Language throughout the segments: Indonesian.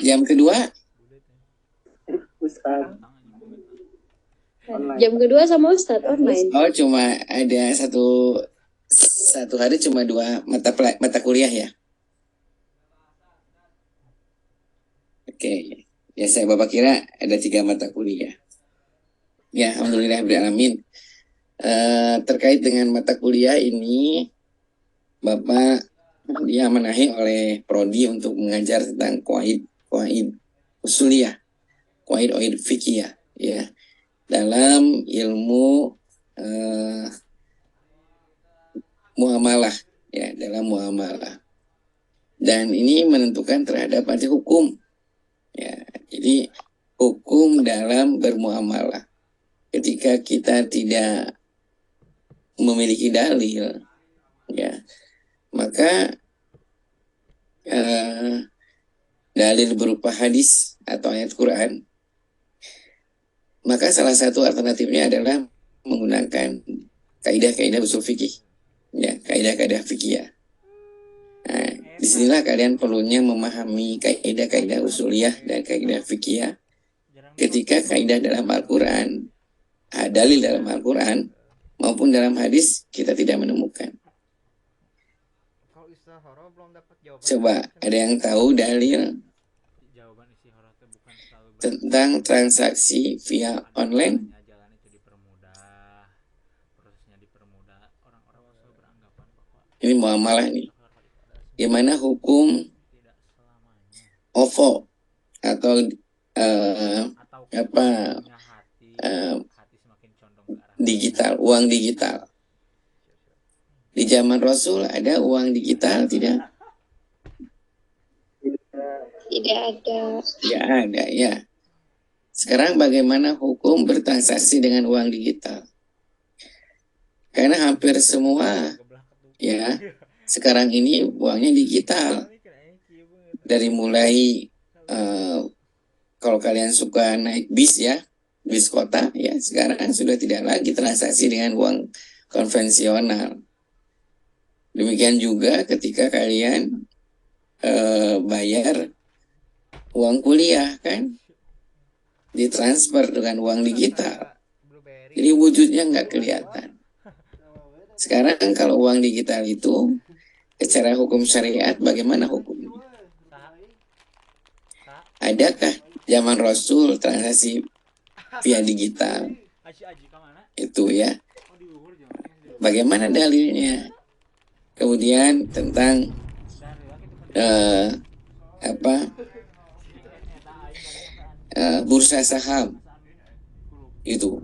Jam kedua, Ustaz online. Jam kedua sama Ustadz online. oh cuma ada satu hari cuma dua mata kuliah ya. Oke, ya saya Bapak kira ada 3 mata kuliah. Ya, alhamdulillahirrahmanirrahim. Terkait dengan mata kuliah ini, Bapak diamanahi oleh Prodi untuk mengajar tentang qawaid usuliyah, qawaid fikih ya, dalam ilmu muamalah ya, dalam muamalah. Dan ini menentukan terhadap arti hukum ya. Jadi hukum dalam bermuamalah. Ketika kita tidak memiliki dalil ya, maka dalil berupa hadis atau ayat Quran, maka salah satu alternatifnya adalah menggunakan kaidah-kaidah usul fikih ya, kaidah-kaidah fikih ya. Nah, disinilah kalian perlunya memahami kaidah-kaidah usuliyah dan kaidah fikih. Ketika kaidah dalam Al-Quran, dalil dalam Al-Quran maupun dalam hadis kita tidak menemukan. Coba ada yang tahu dalil tentang transaksi via online? Ini muamalah nih. Gimana hukum OVO atau digital, uang digital? Di zaman Rasul ada uang digital tidak? Tidak ada. Tidak ada ya. Sekarang bagaimana hukum bertransaksi dengan uang digital? Karena hampir semua ya sekarang ini uangnya digital. Dari mulai kalau kalian suka naik bis ya, bis kota ya, sekarang sudah tidak lagi transaksi dengan uang konvensional. Demikian juga ketika kalian bayar uang kuliah kan, ditransfer dengan uang digital. Jadi wujudnya nggak kelihatan. Sekarang kalau uang digital itu secara hukum syariat bagaimana hukumnya? Adakah zaman Rasul transaksi via digital? Itu ya. Bagaimana dalilnya? Kemudian tentang bursa saham. Itu.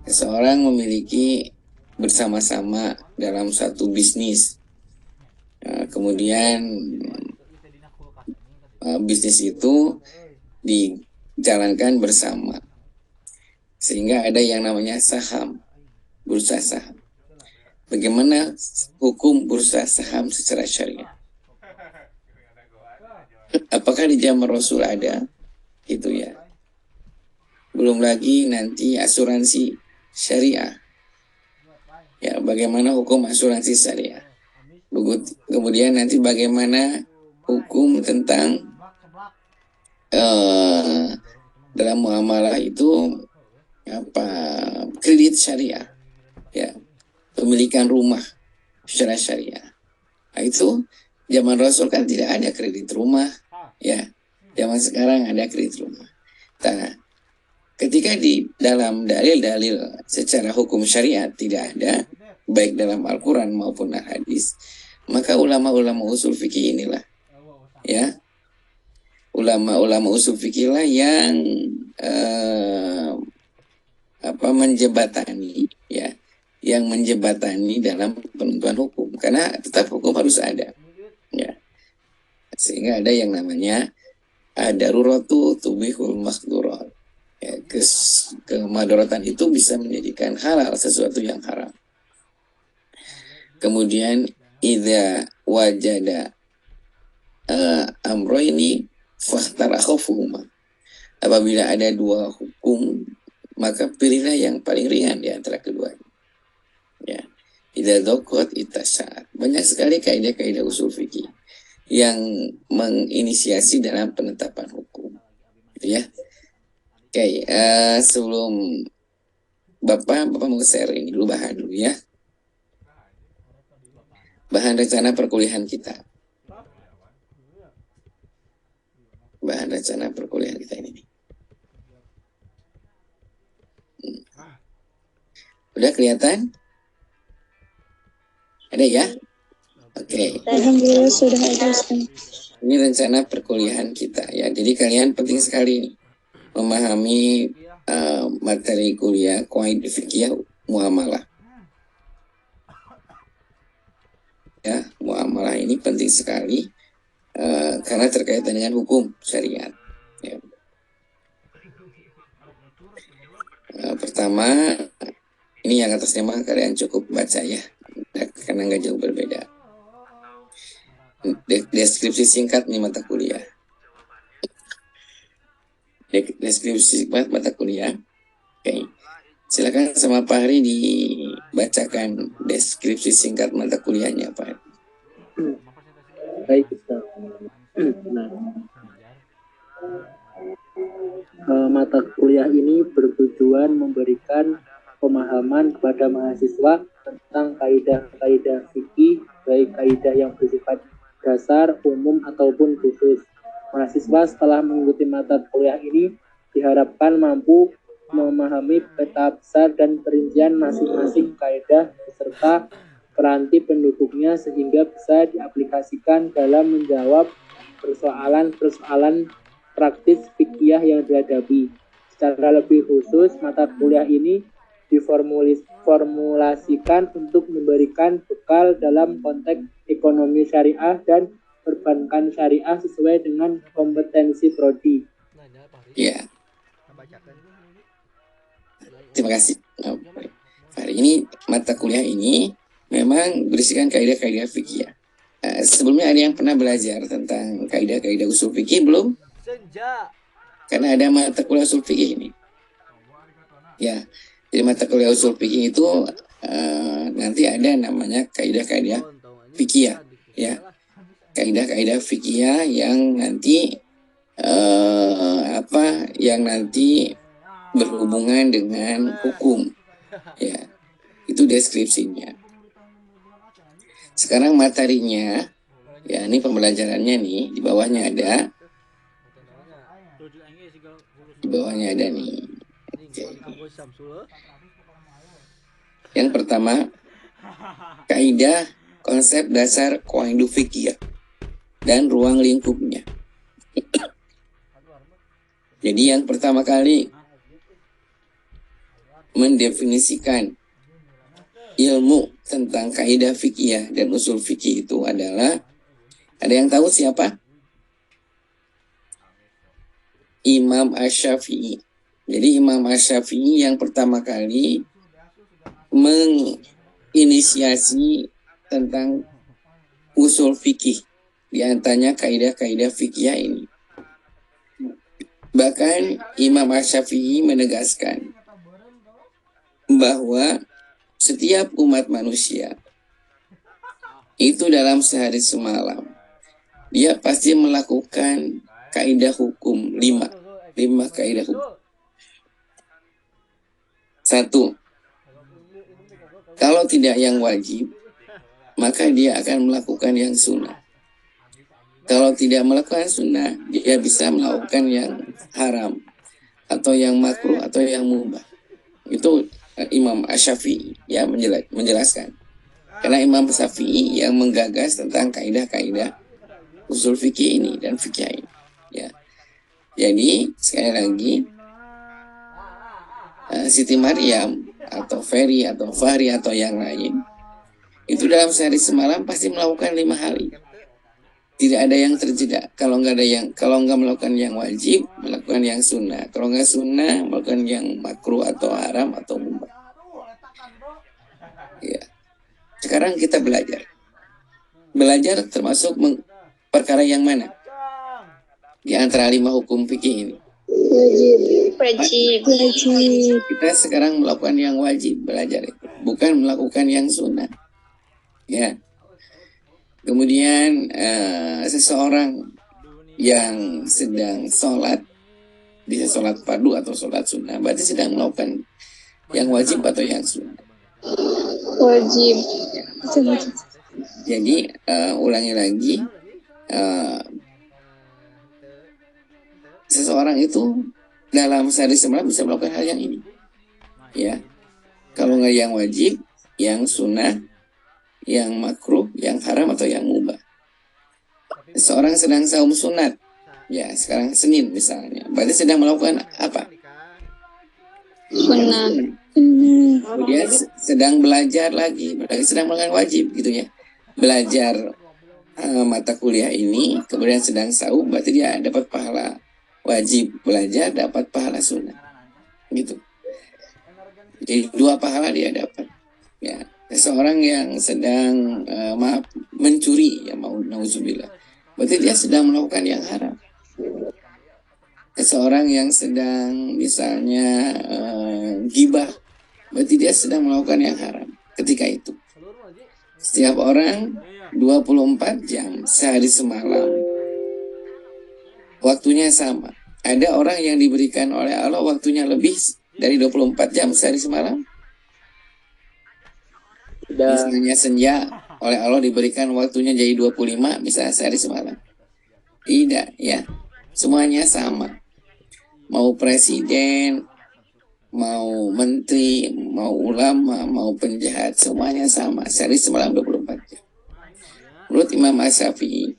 Seseorang memiliki bersama-sama dalam satu bisnis. Kemudian bisnis itu dijalankan bersama. Sehingga ada yang namanya saham, bursa saham. Bagaimana hukum bursa saham secara syariah? Apakah di zaman Rasul ada? Itu ya. Belum lagi nanti asuransi syariah. Ya, bagaimana hukum asuransi syariah? Kemudian nanti bagaimana hukum tentang dalam muamalah itu kredit syariah, ya, pemilikan rumah secara syariah. Nah, itu zaman Rasul kan tidak ada kredit rumah, ya. Zaman sekarang ada kredit rumah. Nah, ketika di dalam dalil-dalil secara hukum syariat tidak ada, baik dalam Al-Quran maupun Al-Hadis, maka ulama-ulama usul fikih inilah, ya, ulama-ulama usul fikih lah yang menjebatani, ya, yang menjebatani dalam penentuan hukum, karena tetap hukum harus ada, ya, sehingga ada yang namanya daruratu tubihul mahdurat, ya, kemadaratan itu bisa menjadikan halal sesuatu yang haram. Kemudian idza wajada amroini fakhtar akhafuhuma, apabila ada dua hukum maka pilihlah yang paling ringan di antara keduanya. Ya, idza dzaqat itasa'at. Banyak sekali kaidah-kaidah usul fikih yang menginisiasi dalam penetapan hukum, gitu ya. Oke, sebelum Bapak mau share ini dulu bahan dulu ya. Bahan rencana perkuliahan kita. Bahan rencana perkuliahan kita ini. Udah kelihatan? Ada ya? Oke. Alhamdulillah sudah ada. Ini rencana perkuliahan kita ya. Jadi kalian penting sekali nih, memahami materi kuliah Qawaid Fiqhiyah Muamalah. Ya, muamalah ini penting sekali karena terkaitan dengan hukum syariat. Ya. Pertama, ini yang atas tema kalian cukup baca ya, karena nggak jauh berbeda. Deskripsi singkat nih mata kuliah. Deskripsi singkat mata kuliah. Oke. Silakan sama Pak Hari dibacakan deskripsi singkat mata kuliahnya, Pak. Baik, Ustaz. Nah, mata kuliah ini bertujuan memberikan pemahaman kepada mahasiswa tentang kaidah-kaidah fikih, baik kaidah yang bersifat dasar, umum, ataupun khusus. Mahasiswa setelah mengikuti mata kuliah ini diharapkan mampu memahami peta besar dan perincian masing-masing kaidah beserta peranti pendukungnya sehingga bisa diaplikasikan dalam menjawab persoalan-persoalan praktis fikih yang dihadapi. Secara lebih khusus, mata kuliah ini diformulasikan untuk memberikan bekal dalam konteks ekonomi syariah dan perbankan syariah sesuai dengan kompetensi prodi. Ya. Terima kasih. Hari ini mata kuliah ini memang berisikan kaidah-kaidah fikih. Sebelumnya ada yang pernah belajar tentang kaidah-kaidah usul fikih belum? Karena ada mata kuliah usul fikih ini. Ya, jadi mata kuliah usul fikih itu nanti ada namanya kaidah-kaidah fikih ya. Kaidah-kaidah fikih yang nanti yang nanti berhubungan dengan hukum. Ya. Itu deskripsinya. Sekarang materinya, ya ini pembelajarannya nih, di bawahnya ada. Di bawahnya ada nih. Oke. Yang pertama, kaidah konsep dasar Qawaid Fiqhiyah dan ruang lingkupnya. Jadi yang pertama kali mendefinisikan ilmu tentang kaidah fikih dan usul fikih itu adalah, ada yang tahu siapa? Imam Asy-Syafi'i. Jadi Imam Asy-Syafi'i yang pertama kali menginisiasi tentang usul fikih, di antaranya kaidah-kaidah fikih ini. Bahkan Imam Asy-Syafi'i menegaskan bahwa setiap umat manusia itu dalam sehari semalam dia pasti melakukan kaidah hukum 5 kaidah hukum. 1, kalau tidak yang wajib maka dia akan melakukan yang sunnah. Kalau tidak melakukan sunnah dia bisa melakukan yang haram atau yang makruh atau yang mubah. Itu Imam Asy-Syafi'i yang menjelaskan. Karena Imam Syafi'i yang menggagas tentang kaidah-kaidah usul fikih ini dan fikih ini. Ya. Jadi sekali lagi Siti Maryam atau Ferry atau Fahri atau yang lain itu dalam sehari semalam pasti melakukan 5 hal ini. Tidak ada yang terjeda. Kalau nggak melakukan yang wajib, melakukan yang sunnah. Kalau nggak sunnah, melakukan yang makruh atau haram atau mubah. Ya. Sekarang kita belajar. Belajar termasuk perkara yang mana? Di antara 5 hukum fikih ini. Wajib. Kita sekarang melakukan yang wajib belajar itu, bukan melakukan yang sunnah. Ya. Kemudian seseorang yang sedang sholat, bisa sholat fardu atau sholat sunnah, berarti sedang melakukan yang wajib atau yang sunnah. Wajib. Jadi ulangi lagi, seseorang itu dalam sehari semalam bisa melakukan hal yang ini, ya. Kalau nggak yang wajib, yang sunnah, yang makruh, yang haram atau yang mubah. Seseorang sedang saum sunat, ya sekarang Senin misalnya, berarti sedang melakukan apa? Sunnah. Kemudian sedang belajar lagi, berarti sedang melakukan wajib gitu ya. Belajar mata kuliah ini, kemudian sedang saum, berarti dia dapat pahala wajib belajar, dapat pahala sunnah, gitu. Jadi 2 pahala dia dapat. Ya, seseorang yang sedang mencuri, ya mau nauzubillah, berarti dia sedang melakukan yang haram. Seseorang yang sedang misalnya gibah, berarti dia sedang melakukan yang haram ketika itu. Setiap orang 24 jam sehari semalam waktunya sama. Ada orang yang diberikan oleh Allah waktunya lebih dari 24 jam sehari semalam. Misalnya senja oleh Allah diberikan waktunya jadi 25 misalnya sehari semalam. Tidak, ya. Semuanya sama. Mau presiden, mau menteri, mau ulama, mau penjahat, semuanya sama. Sehari semalam 24 jam. Menurut Imam Asy-Syafi'i,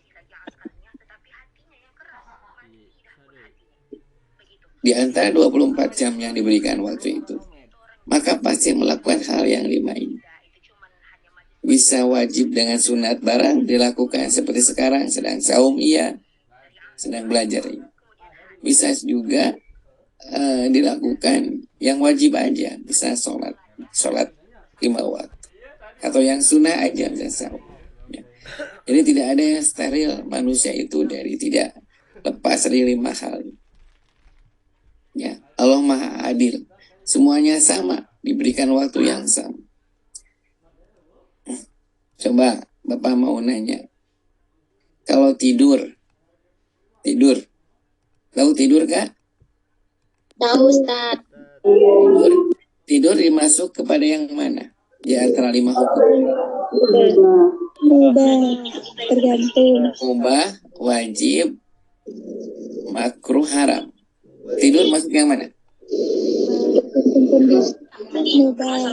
di antara 24 jam yang diberikan waktu itu, maka pasti melakukan hal yang 5 ini. Bisa wajib dengan sunat barang dilakukan seperti sekarang, sedang saum iya, sedang belajar iya. Bisa juga dilakukan yang wajib aja, bisa sholat 5 waktu, atau yang sunnah aja bisa saum. Ya. Jadi tidak ada yang steril manusia itu dari tidak lepas dari 5 hal. Ya, Allah Maha Adil, semuanya sama, diberikan waktu yang sama. Coba Bapak mau nanya, kalau tidur, tahu tidur kah? Tahu Ustaz. Tidur dimasuk kepada yang mana? Di antara 5 hukum. Mubah. Tergantung. Mubah, wajib, makruh, haram. Tidur masuk yang mana? Mubah.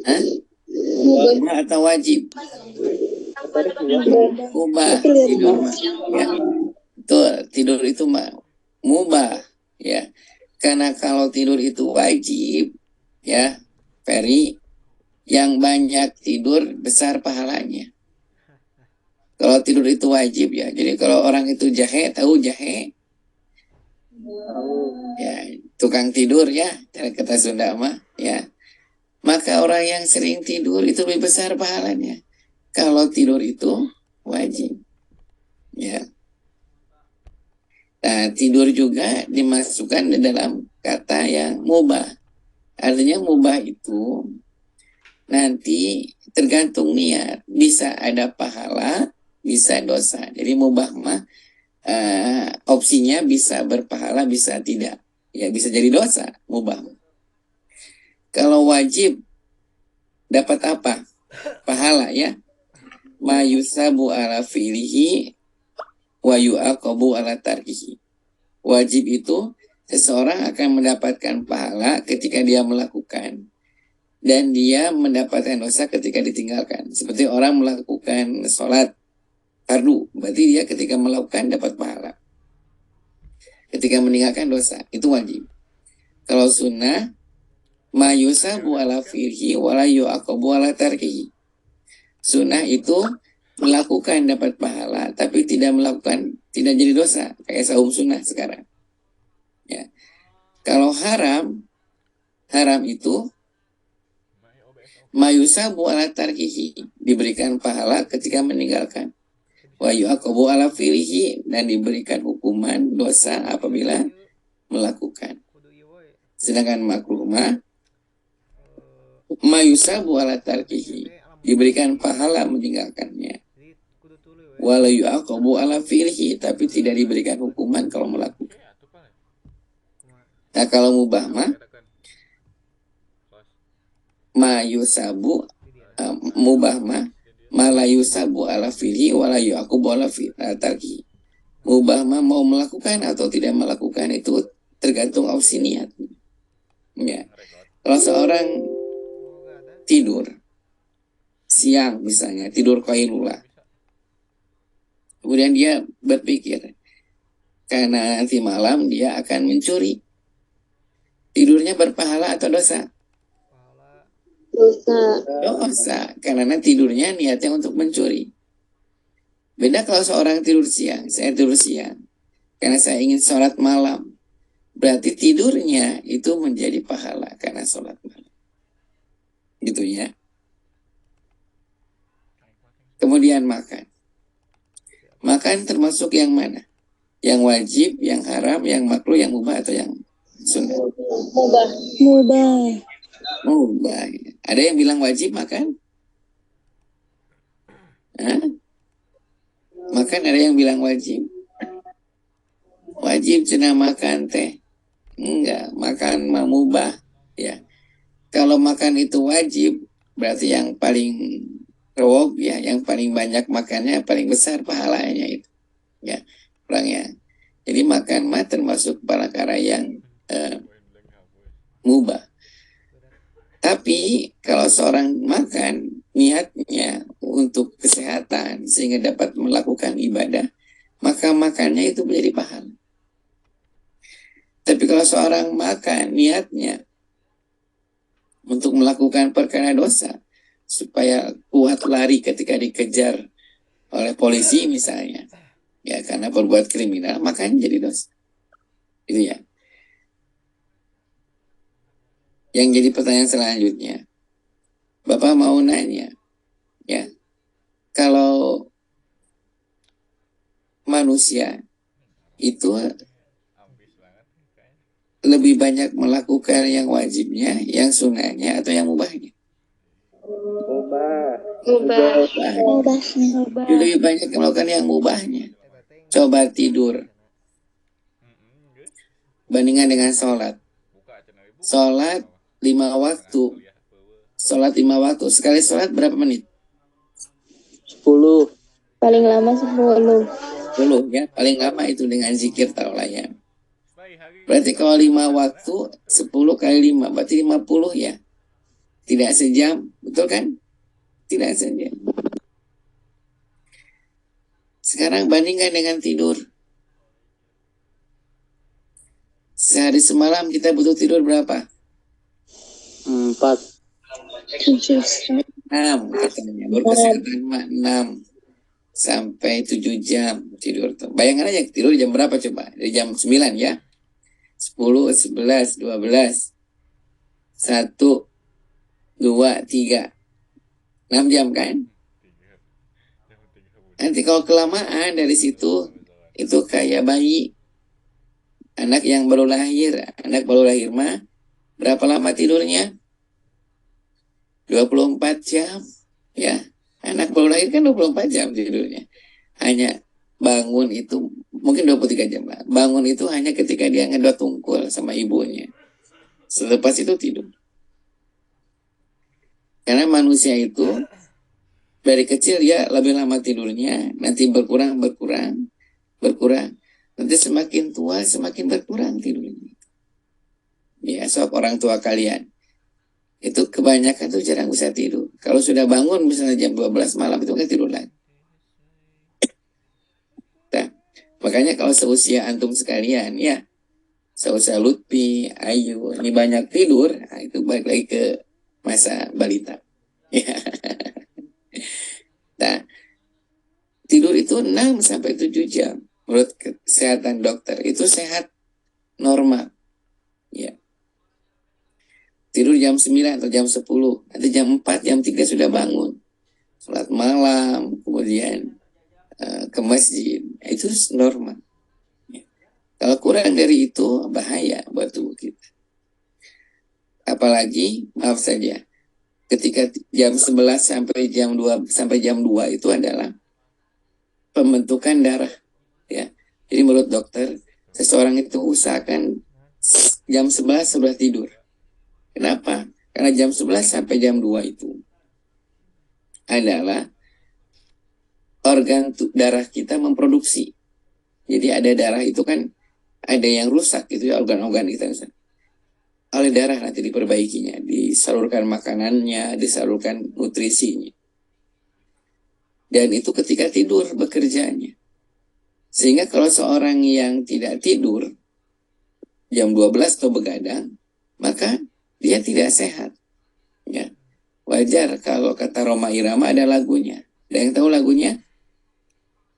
Hah? Mubah atau wajib? Mubah. Tidur ya. Tidur itu mubah, ya. Karena kalau tidur itu wajib, ya, Ferry, yang banyak tidur besar pahalanya. Kalau tidur itu wajib, ya. Jadi kalau orang itu jahe, tahu jahe? Ya, tukang tidur, ya, cara kata Sunda mah, ya. Maka orang yang sering tidur itu lebih besar pahalanya. Kalau tidur itu wajib, ya. Nah, tidur juga dimasukkan di dalam kata yang mubah. Artinya mubah itu nanti tergantung niat. Bisa ada pahala, bisa dosa. Jadi mubah mah opsinya bisa berpahala, bisa tidak. Ya, bisa jadi dosa, mubah. Kalau wajib dapat apa? Pahala, ya. Ma yusabu ala fi'lihi wa yu'aqabu ala tarkihi. Wajib itu seseorang akan mendapatkan pahala ketika dia melakukan, dan dia mendapatkan dosa ketika ditinggalkan. Seperti orang melakukan sholat fardu, berarti dia ketika melakukan dapat pahala, ketika meninggalkan dosa itu wajib. Kalau sunnah, ma yusabu ala fi'lihi wa la yu'aqabu ala tarkihi. Sunnah itu melakukan dapat pahala, tapi tidak melakukan tidak jadi dosa, kayak saum sunnah sekarang. Ya. Kalau haram itu mayusabu ala tarkihi, diberikan pahala ketika meninggalkan. Wa yu'aqabu ala fi'lihi, dan diberikan hukuman dosa apabila melakukan. Sedangkan makruh mayusabu ala tarkihi, diberikan pahala meninggalkannya. wala yu'aqabu ala fi'lihi, tapi tidak diberikan hukuman kalau melakukan. Nah, kalau mubah mah ma yusabu, mubah mah ma la yusabu ala fi'lihi wala yu'aqabu ala fi'lihi. Mubah mah mau melakukan atau tidak melakukan itu tergantung opsi niat. Ya. Kalau seorang tidur siang misalnya, tidur qailula, kemudian dia berpikir karena nanti malam dia akan mencuri, tidurnya berpahala atau dosa? Dosa. Dosa, karena tidurnya niatnya untuk mencuri. Beda kalau seorang tidur siang, saya tidur siang karena saya ingin sholat malam, berarti tidurnya itu menjadi pahala karena sholat malam. Gitu ya. Kemudian makan. Makan termasuk yang mana? Yang wajib, yang haram, yang makruh, yang mubah, atau yang sunnah? Mubah. Mubah. Mubah. Ada yang bilang wajib makan? Hah? Makan ada yang bilang wajib? Wajib cina makan teh? Enggak, makan mah mubah. Ya. Kalau makan itu wajib, berarti yang paling rewok ya, yang paling banyak makannya, paling besar pahalanya itu. Ya, orangnya. Jadi makan mah termasuk perkara yang mubah. Tapi kalau seorang makan niatnya untuk kesehatan sehingga dapat melakukan ibadah, maka makannya itu menjadi pahala. Tapi kalau seorang makan niatnya untuk melakukan perkara dosa, supaya kuat lari ketika dikejar oleh polisi misalnya, ya karena berbuat kriminal, makanya jadi dosa. Itu ya. Yang jadi pertanyaan selanjutnya, Bapak mau nanya, ya, kalau manusia itu lebih banyak melakukan yang wajibnya, yang sunnahnya, atau yang mubahnya? Mubah. Dia lebih banyak melakukan yang mubahnya. Coba tidur bandingkan dengan sholat. Sholat 5 waktu. Sholat 5 waktu. Sekali sholat berapa menit? 10. Paling lama 10. 10 ya. Paling lama itu dengan zikir taruhlah ya. Berarti kalau 5 waktu 10 kali 5 berarti 50 ya. Tidak sejam, betul kan? Tidak sejam. Sekarang bandingkan dengan tidur. Sehari semalam kita butuh tidur berapa? 4. 6 katanya. Berkesehatan mah 6 sampai 7 jam tidur tuh. Bayangkan aja tidur jam berapa coba? Dari jam 9 ya. 10, 11, 12, 1, 2, 3. 6 jam kan? Nanti kalau kelamaan dari situ, itu kayak bayi. Anak yang baru lahir. Anak baru lahir mah berapa lama tidurnya? 24 jam. Ya, anak baru lahir kan 24 jam tidurnya. Hanya bangun itu, mungkin 23 jam lah. Bangun itu hanya ketika dia ngedot tungkul sama ibunya. Selepas itu tidur. Karena manusia itu dari kecil dia lebih lama tidurnya, nanti berkurang. Nanti semakin tua semakin berkurang tidurnya. Ya, sok orang tua kalian itu kebanyakan tuh jarang bisa tidur. Kalau sudah bangun misalnya jam 12 malam itu nggak tidur lagi. Nah, makanya kalau seusia antum sekalian ya, seusia Lutfi, Ayu, ini banyak tidur, nah itu balik lagi ke masa balita. Ya. Nah, tidur itu 6 sampai 7 jam. Menurut kesehatan dokter itu sehat normal. Ya. Tidur jam 9 atau jam 10, nanti jam 4, jam 3 sudah bangun. Sholat malam, kemudian ke masjid. Itu normal. Ya. Kalau kurang dari itu bahaya buat tubuh kita. Apalagi, maaf saja, ketika jam 11 sampai jam 2 itu adalah pembentukan darah, ya. Jadi menurut dokter, seseorang itu usahakan jam 11 sudah tidur. Kenapa? Karena jam 11 sampai jam 2 itu adalah organ darah kita memproduksi. Jadi ada darah itu kan ada yang rusak itu ya, organ-organ kita misalnya. Oleh darah nanti diperbaikinya, disalurkan makanannya, disalurkan nutrisinya. Dan itu ketika tidur bekerjanya. Sehingga kalau seorang yang tidak tidur jam 12 atau begadang, maka dia tidak sehat. Ya. Wajar kalau kata Rhoma Irama ada lagunya. Ada yang tahu lagunya?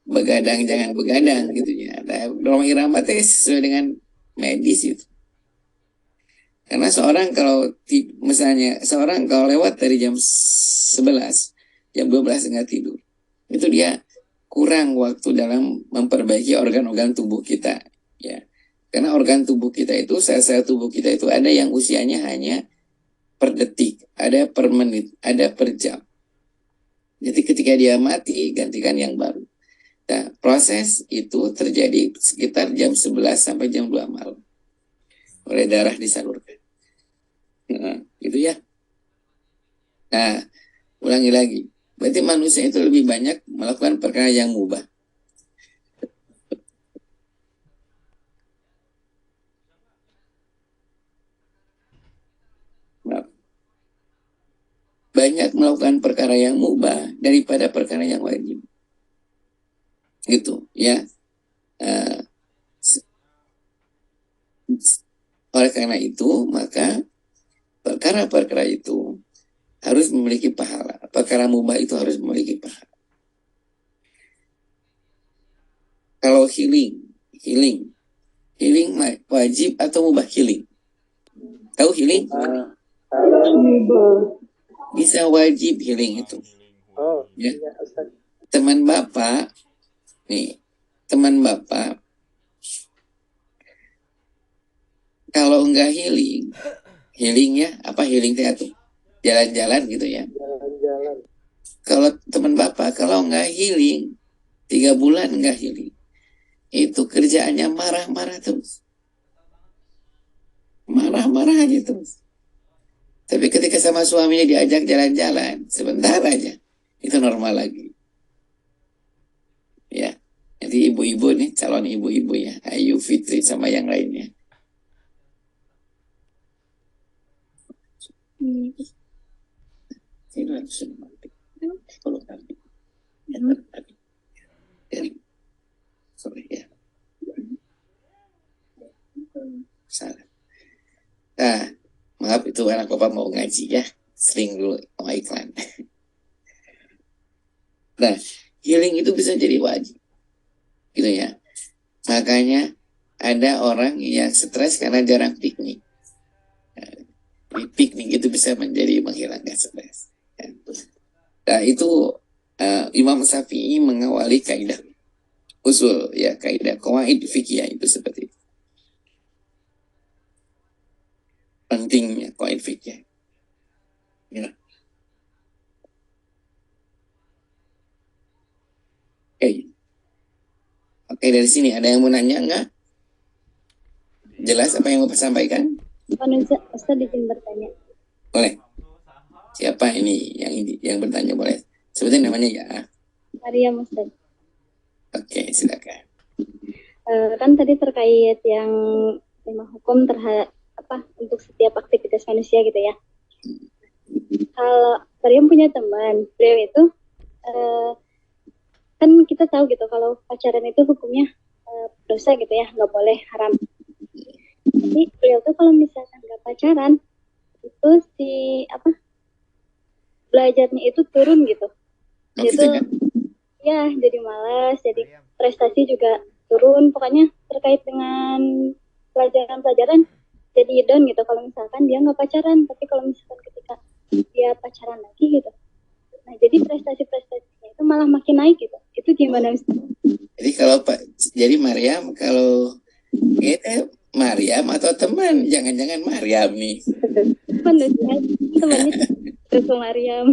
Begadang jangan begadang gitu ya. Rhoma Irama itu sesuai dengan medis itu. Karena seorang kalau misalnya seorang kalau lewat dari jam 11, jam 12 nggak tidur, itu dia kurang waktu dalam memperbaiki organ-organ tubuh kita, ya. Karena organ tubuh kita itu, sel-sel tubuh kita itu ada yang usianya hanya per detik, ada per menit, ada per jam. Jadi ketika dia mati, gantikan yang baru. Nah, proses itu terjadi sekitar jam 11 sampai jam 2 malam. Oleh darah disalurkan. Nah, gitu ya. Nah, ulangi lagi. Berarti manusia itu lebih banyak melakukan perkara yang mubah. Nah, banyak melakukan perkara yang mubah daripada perkara yang wajib. Gitu, ya. Oleh karena itu, maka perkara-perkara itu harus memiliki pahala. Perkara mubah itu harus memiliki pahala. Kalau healing wajib atau mubah healing? Tahu healing? Bisa wajib healing itu. Ya. Teman Bapak, kalau enggak healing ya, apa healing itu? Jalan-jalan gitu ya. Jalan-jalan. Kalau teman Bapak, kalau enggak healing, 3 bulan enggak healing, itu kerjaannya marah-marah terus. Marah-marah aja terus. Tapi ketika sama suaminya diajak jalan-jalan, sebentar aja, itu normal lagi. Ya, jadi ibu-ibu nih, calon ibu-ibu ya, Ayu, Fitri, sama yang lainnya. Ini harus mati. Kalau kami, sorry ya. Salah. Nah, maaf itu anak bapak mau ngaji ya, sering dulu mau iklan. Nah, healing itu bisa jadi wajib, gitu ya. Makanya ada orang yang stres karena jarang piknik. Piknik itu bisa menjadi menghilangkan stres. Nah, itu Imam Syafi'i mengawali kaidah usul ya, kaidah qawaid fikih itu seperti itu. Pentingnya qawaid fikih. Ya. Oke, dari sini ada yang mau nanya nggak? Jelas apa yang mau sampaikan? Ustaz izin bertanya. Boleh. Siapa ini yang bertanya boleh? Sebetulnya namanya ya. Maria Ustaz. Oke, silakan. Kan tadi terkait yang 5 hukum terhadap untuk setiap aktivitas manusia gitu ya. Kalau Maryam punya teman, beliau itu kan kita tahu gitu kalau pacaran itu hukumnya dosa gitu ya, nggak boleh, haram. Jadi beliau tuh kalau misalkan nggak pacaran itu belajarnya itu turun gitu. Itu ya jadi malas, jadi prestasi juga turun. Pokoknya terkait dengan pelajaran-pelajaran jadi down gitu kalau misalkan dia nggak pacaran. Tapi kalau misalkan ketika dia pacaran lagi gitu, nah jadi prestasi-prestasinya itu malah makin naik gitu. Itu gimana Ustaz? Jadi jadi Maryam, kalau kita Maryam atau teman, jangan-jangan Maryam nih. Temannya itu Maryam.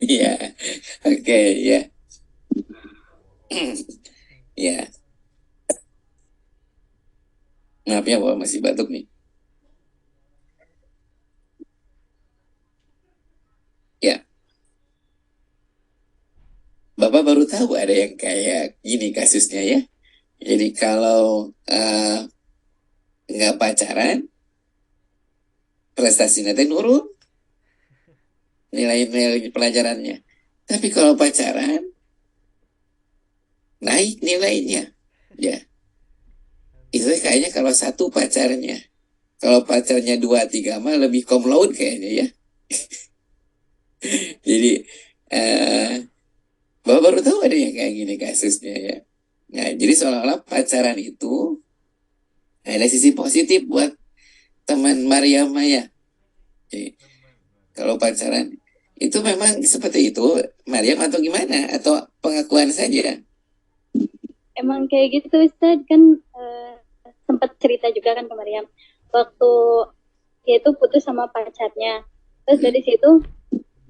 Iya, oke ya. Ya, maaf ya Bapak masih batuk nih. Ya, Bapak baru tahu ada yang kayak gini kasusnya ya. Jadi kalau nggak pacaran, prestasinya teh nurun, nilai-nilai pelajarannya. Tapi kalau pacaran, naik nilainya. Ya, itu kayaknya kalau satu pacarnya. Kalau pacarnya 2, 3 mah lebih cum laude kayaknya ya. Jadi, eh Bapak baru tahu ada yang kayak gini kasusnya ya. Nah, jadi seolah-olah pacaran itu ada sisi positif buat teman Maria Maya. Jadi, kalau pacaran itu memang seperti itu, Mariam atau gimana? Atau pengakuan saja? Emang kayak gitu Ustaz, kan sempat cerita juga kan ke Mariam waktu dia itu putus sama pacarnya, terus dari situ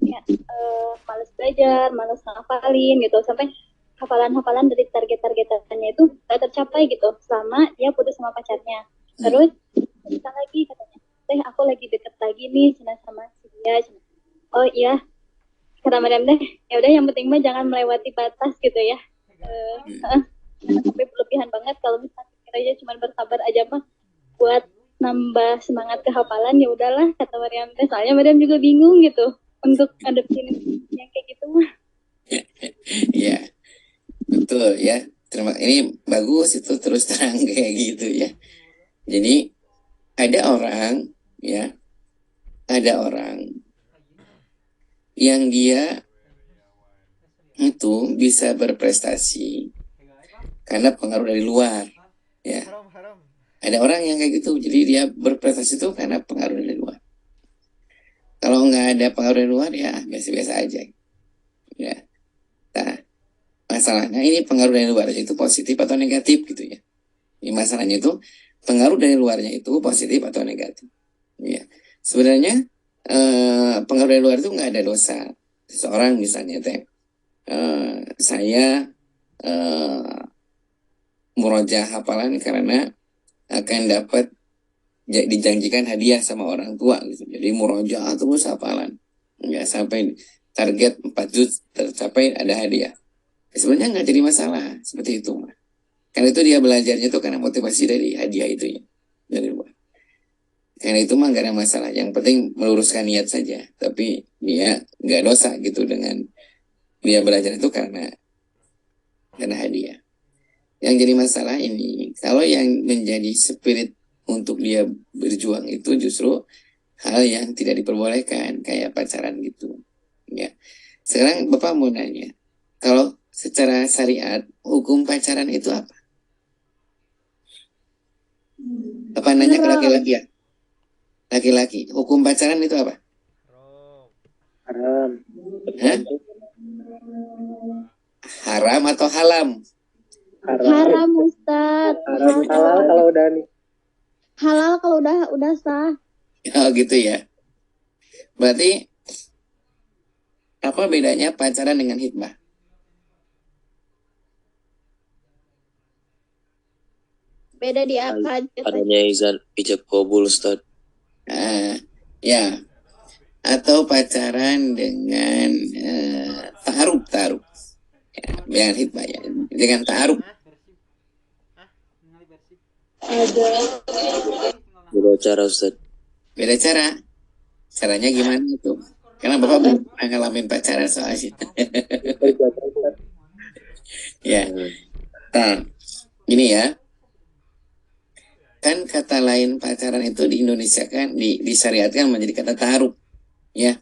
ya males belajar, males ngafalin gitu, sampai hafalan-hafalan dari target-targetannya itu gak tercapai gitu selama dia putus sama pacarnya. Terus kita lagi katanya, teh aku lagi deket lagi nih sama si dia. Oh iya, kata Mariam deh, ya udah yang penting mah jangan melewati batas gitu ya. Jangan sampai berlebihan banget. Kalau misalnya aja cuma bersabar aja mah buat nambah semangat kehafalan, ya udahlah kata Mariam teh. Soalnya Mariam juga bingung gitu untuk ngadepin yang kayak gitu mah. Ya, betul ya. Ini bagus itu terus terang kayak gitu ya. Jadi ada orang ya, ada orang yang dia itu bisa berprestasi karena pengaruh dari luar ya. Ada orang yang kayak gitu, jadi dia berprestasi itu karena pengaruh dari luar. Kalau nggak ada pengaruh dari luar ya biasa-biasa aja ya. Nah, masalahnya ini pengaruh dari luar itu positif atau negatif gitu ya. Ini masalahnya itu pengaruh dari luarnya itu positif atau negatif ya. Sebenarnya pengaruh dari luar itu nggak ada dosa. Seseorang misalnya saya murojaah hafalan karena akan dapat dijanjikan hadiah sama orang tua gitu. Jadi murojaah terus hafalan nggak sampai target 4 juz tercapai ada hadiah. Sebenarnya nggak jadi masalah seperti itu. Karena itu dia belajarnya tuh karena motivasi dari hadiah itu ya, dari luar. Karena itu mah nggak ada masalah. Yang penting meluruskan niat saja. Tapi dia nggak dosa gitu dengan dia belajar itu karena hadiah. Yang jadi masalah ini, kalau yang menjadi spirit untuk dia berjuang itu justru hal yang tidak diperbolehkan, kayak pacaran gitu. Ya. Sekarang Bapak mau nanya, kalau secara syariat, hukum pacaran itu apa? Bapak nanya ke laki-laki ya? Laki-laki, hukum pacaran itu apa? Haram. Hah? Haram atau halam? Haram Ustaz. Haram. Halal kalau udah nih. Halal kalau udah sah. Oh gitu ya. Berarti apa bedanya pacaran dengan hikmah? Beda di akad. Adanya ijab kabul Ustaz. Ya. Atau pacaran dengan ta'aruf. Ya, dengan hikmah ya. Dengan ta'aruf. Beda cara Ustaz. Beda cara. Caranya gimana itu? Karena Bapak belum pernah ngalamin pacaran soalnya. Ya. Nah, gini ya. Kan kata lain pacaran itu di Indonesia kan disyariatkan menjadi kata ta'aruf. Ya.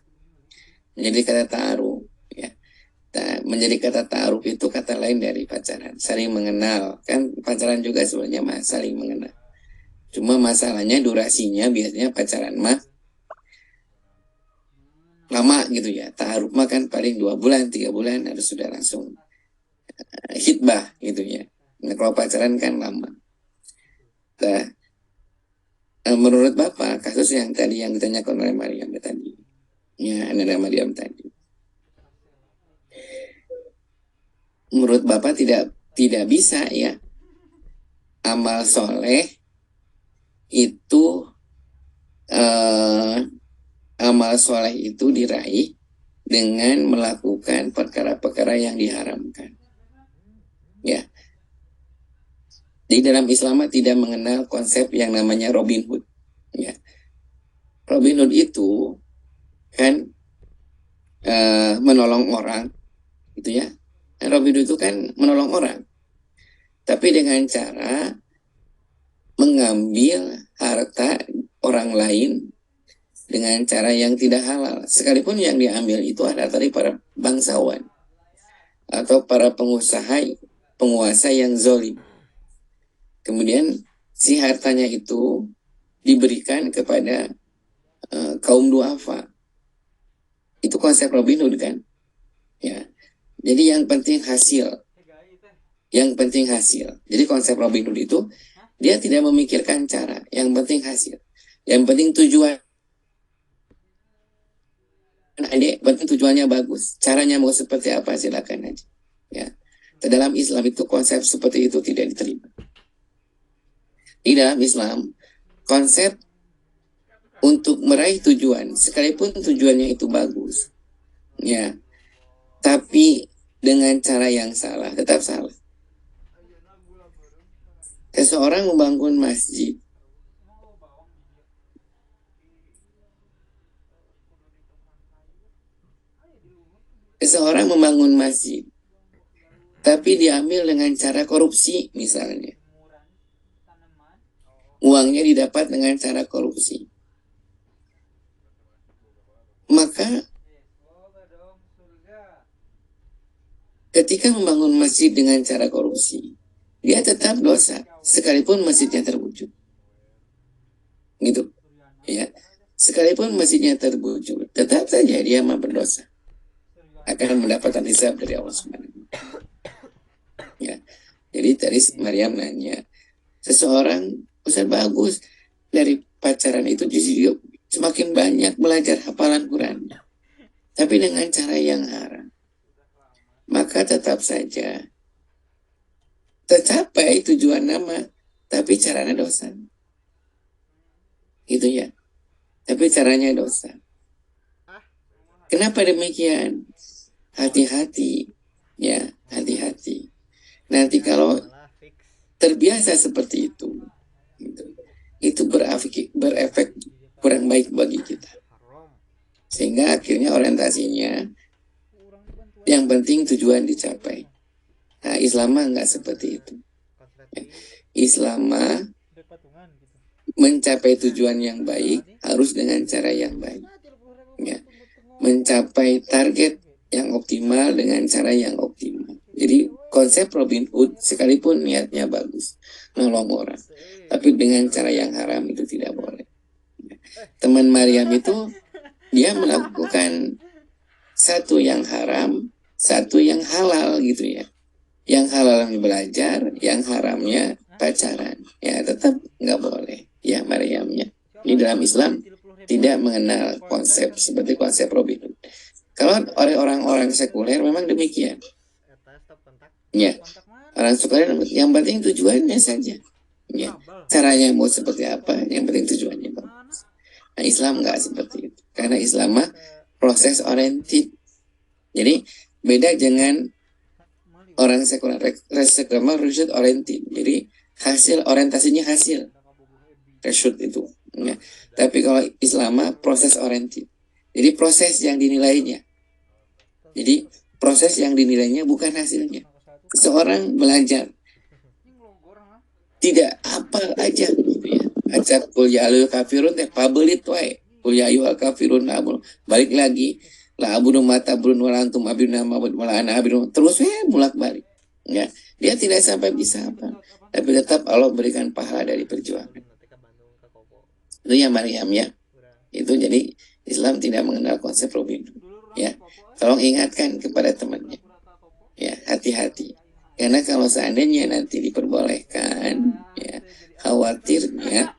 Menjadi kata ta'aruf. Ya. Menjadi kata ta'aruf itu kata lain dari pacaran. Saling mengenal. Kan pacaran juga sebenarnya mah saling mengenal. Cuma masalahnya durasinya biasanya pacaran mah lama gitu ya. Ta'aruf mah kan paling 2 bulan, 3 bulan harus sudah langsung hitbah gitu ya. Nah kalau pacaran kan lama. Nah, menurut Bapak kasus yang tadi yang ditanyakan oleh Mariam tadi, ya Nana Mariam tadi, menurut Bapak tidak tidak bisa ya amal soleh itu amal soleh itu diraih dengan melakukan perkara-perkara yang diharamkan. Ya, di dalam Islam tidak mengenal konsep yang namanya Robin Hood. Ya, Robin Hood itu kan menolong orang, gitu ya. Robin Hood itu kan menolong orang, tapi dengan cara mengambil harta orang lain dengan cara yang tidak halal, sekalipun yang diambil itu adalah dari para bangsawan atau para penguasa yang zolim. Kemudian si hartanya itu diberikan kepada kaum duafa. Itu konsep Robin Hood kan? Ya. Jadi yang penting hasil. Yang penting hasil. Jadi konsep Robin Hood itu dia tidak memikirkan cara, yang penting hasil. Yang penting tujuan. Adik, penting tujuannya bagus. Caranya mau seperti apa silakan aja. Ya. Dalam Islam itu konsep seperti itu tidak diterima. Di dalam Islam, konsep untuk meraih tujuan, sekalipun tujuannya itu bagus, ya, tapi dengan cara yang salah, tetap salah. Seseorang membangun masjid, tapi diambil dengan cara korupsi misalnya. Uangnya didapat dengan cara korupsi. Maka ketika membangun masjid dengan cara korupsi, dia tetap dosa sekalipun masjidnya terwujud. Gitu. Ya. Sekalipun masjidnya terwujud, tetap saja dia berdosa. Akan mendapatkan hisab dari Allah Subhanahu. Ya. Jadi tadi Maryam nanya, seseorang Ustaz bagus dari pacaran itu justru semakin banyak belajar hafalan Quran, tapi dengan cara yang haram, maka tetap saja tercapai tujuan nama, tapi caranya dosa. Gitu ya. Tapi caranya dosa. Kenapa demikian? Hati-hati. Ya, hati-hati. Nanti kalau terbiasa seperti itu, itu berefek kurang baik bagi kita. Sehingga akhirnya orientasinya yang penting tujuan dicapai. Nah, Islam nggak seperti itu. Islam mencapai tujuan yang baik harus dengan cara yang baik. Ya. Mencapai target yang optimal dengan cara yang optimal. Jadi konsep Robin Hood sekalipun niatnya bagus, nolong orang, tapi dengan cara yang haram itu tidak boleh. Teman Maryam itu dia melakukan satu yang haram, satu yang halal gitu ya. Yang halalnya belajar, yang haramnya pacaran. Ya tetap nggak boleh. Ya Maryamnya. Di dalam Islam tidak mengenal konsep seperti konsep Robin Hood. Kalau oleh orang-orang sekuler memang demikian. Ya, orang sekuler yang penting tujuannya saja. Ya, caranya mau seperti apa, yang penting tujuannya bagus. Nah, Islam nggak seperti itu. Karena Islam proses oriented. Jadi beda dengan orang sekuler. Sekuler result oriented. Jadi hasil orientasinya hasil. Result itu. Ya. Tapi kalau Islam proses oriented. Jadi proses yang dinilainya. Jadi proses yang dinilainya bukan hasilnya. Seorang belajar tidak apa aja gitu ya. Acak kul ya alul kafirun teh pabelit wae. Kul ya ayyuhal kafirun abul. Balik lagi la abudu mata burun wala antum abiduna mabud wala ana abidun. Terus bolak-balik. Ya, dia tidak sampai bisa apa. Tapi tetap Allah berikan pahala dari perjuangan. Itu ya Maryam ya. Itu jadi Islam tidak mengenal konsep Robin Hood. Ya, tolong ingatkan kepada temannya. Ya, hati-hati. Karena kalau seandainya nanti diperbolehkan, ya, khawatirnya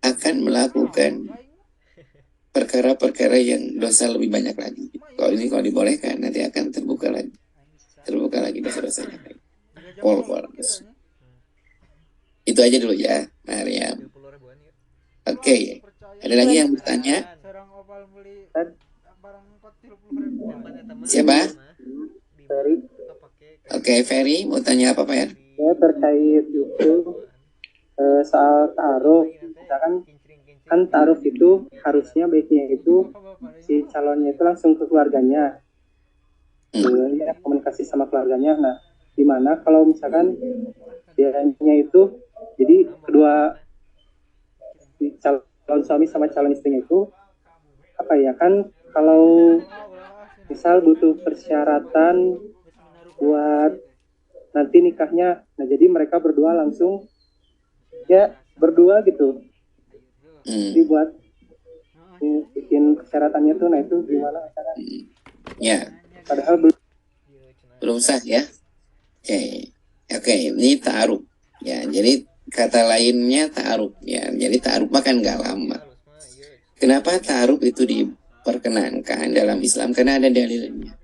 akan melakukan perkara-perkara yang dosa lebih banyak lagi. Kalau kalau dibolehkan nanti akan terbuka lagi dosa-dosanya. Itu aja dulu ya, Maryam. Oke, ada lagi yang bertanya? Siapa? Ferry. Oke, Ferry mau tanya apa, Pak? Ya, terkait itu soal ta'aruf. Misalkan kan ta'aruf itu harusnya baiknya itu si calonnya itu langsung ke keluarganya, ya, komunikasi sama keluarganya. Nah, dimana kalau misalkan dianya itu jadi kedua calon suami sama calon istrinya itu apa ya, kan kalau misal butuh persyaratan buat nanti nikahnya, nah jadi mereka berdua langsung ya berdua gitu dibuat bikin persyaratannya tuh. Nah itu gimana misalkan? Ya, Padahal belum sah ya. Oke, ini ta'aruf ya. Jadi kata lainnya ta'aruf ya. Jadi ta'aruf makan nggak lama. Kenapa ta'aruf itu diperkenankan dalam Islam? Karena ada dalilnya.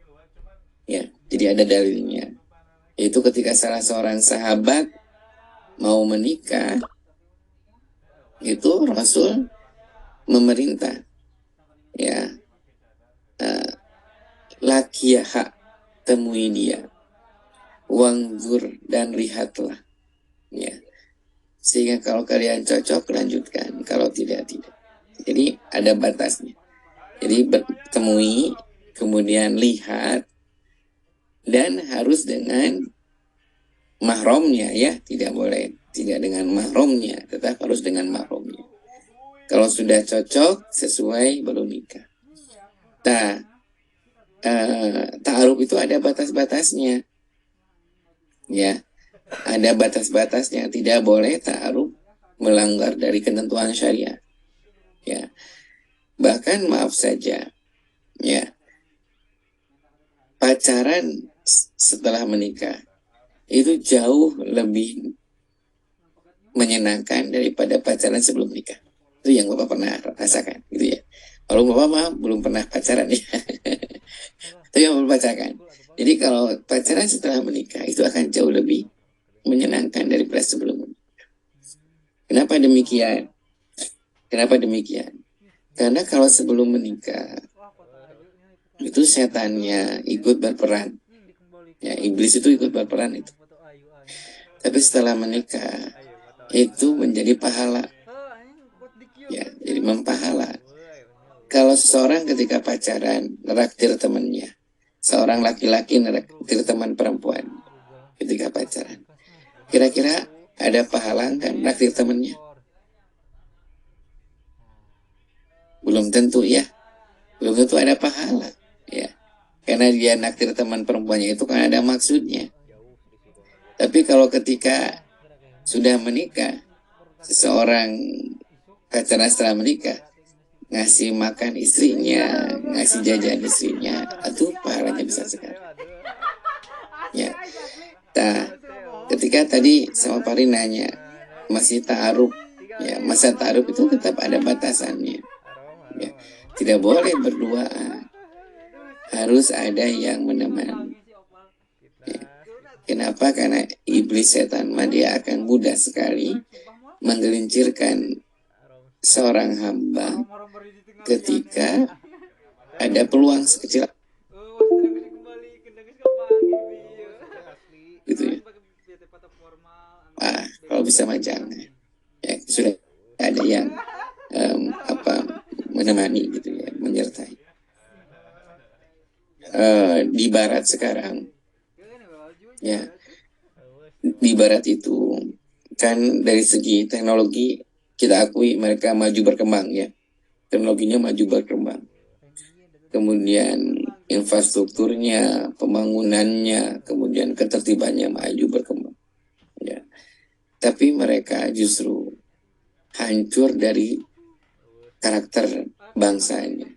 Ya, jadi ada dalilnya. Itu ketika salah seorang sahabat mau menikah, itu Rasul memerintah, ya, lakiyaha, temui dia, wangzur, dan lihatlah, ya, sehingga kalau kalian cocok lanjutkan, kalau tidak. Jadi ada batasnya. Jadi bertemui, kemudian lihat, dan harus dengan mahramnya ya, tidak boleh tidak dengan mahramnya, tetap harus dengan mahramnya. Kalau sudah cocok sesuai baru nikah. Ta'aruf itu ada batas-batasnya, ya, ada batas-batasnya. Tidak boleh ta'aruf melanggar dari ketentuan syariat, ya. Bahkan maaf saja, ya, pacaran setelah menikah itu jauh lebih menyenangkan daripada pacaran sebelum nikah. Itu yang Bapak pernah rasakan, gitu ya. Kalau Bapak belum pernah pacaran ya, tapi belum pacaran. Jadi kalau pacaran setelah menikah itu akan jauh lebih menyenangkan daripada sebelum menikah. Kenapa demikian? Karena kalau sebelum menikah itu setannya ikut berperan. Ya, iblis itu ikut berperan itu. Tapi setelah menikah itu menjadi pahala. Ya, jadi mempahala. Kalau seseorang ketika pacaran neraktir temannya, seorang laki-laki neraktir teman perempuan ketika pacaran, kira-kira ada pahala kan neraktir temannya? Belum tentu ya. Belum tentu ada pahala, ya. Karena dia naktir teman perempuannya itu kan ada maksudnya. Tapi kalau ketika sudah menikah, seseorang pacaran setelah menikah, ngasih makan istrinya, ngasih jajan istrinya, itu pahalanya besar sekali. Ya. Ketika tadi sama Pari nanya, masih ta'aruf, ya, masa ta'aruf itu tetap ada batasannya. Ya. Tidak boleh berduaan. Harus ada yang menemani. Ya. Kenapa? Karena iblis setan dia akan mudah sekali menggelincirkan seorang hamba ketika ada peluang sekecil gitu ya. Kalau bisa mah jangan. Ya, sudah ada yang menemani gitu ya, menyertai. Di barat sekarang ya, di barat itu kan dari segi teknologi kita akui mereka maju berkembang ya, teknologinya maju berkembang, kemudian infrastrukturnya, pembangunannya, kemudian ketertibannya maju berkembang ya. Tapi mereka justru hancur dari karakter bangsanya,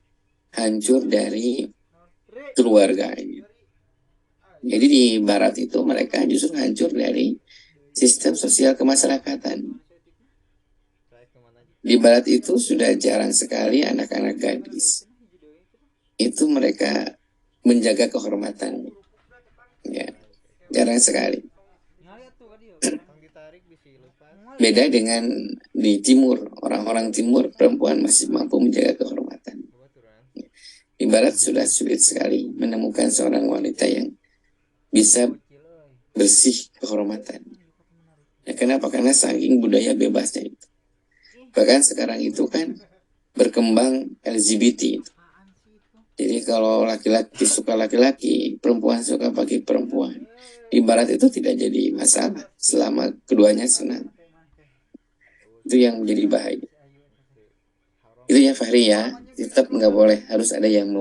hancur dari keluarganya. Jadi di barat itu mereka justru hancur dari sistem sosial kemasyarakatan. Di barat itu sudah jarang sekali anak-anak gadis. Itu mereka menjaga kehormatan. Ya, jarang sekali. Beda dengan di timur, orang-orang timur perempuan masih mampu menjaga kehormatan. Di barat sudah sulit sekali menemukan seorang wanita yang bisa bersih kehormatan. Ya, kenapa? Karena saking budaya bebasnya itu. Bahkan sekarang itu kan berkembang LGBT itu. Jadi kalau laki-laki suka laki-laki, perempuan suka pakai perempuan. Di barat itu tidak jadi masalah selama keduanya senang. Itu yang menjadi bahaya. Itu ya Fahri ya, tetap nggak boleh, harus ada yang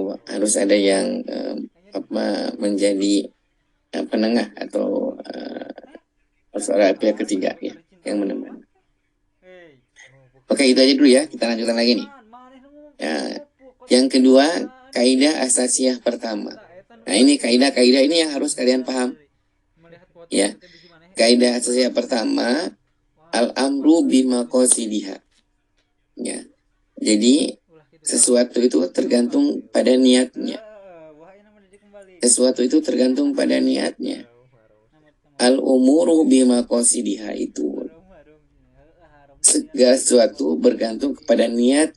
menjadi penengah atau harus ada pihak ketiga ya yang menemani. Oke, itu aja dulu ya, kita lanjutkan lagi nih. Ya, yang kedua, kaidah asasiyah pertama. Nah, ini kaidah-kaidah ini yang harus kalian paham. Ya, kaidah asasiyah pertama, al-amru bimaqasidiha. Ya. Jadi sesuatu itu tergantung pada niatnya. Sesuatu itu tergantung pada niatnya. Al-umuru bimaqasidiha itu segala sesuatu bergantung kepada niat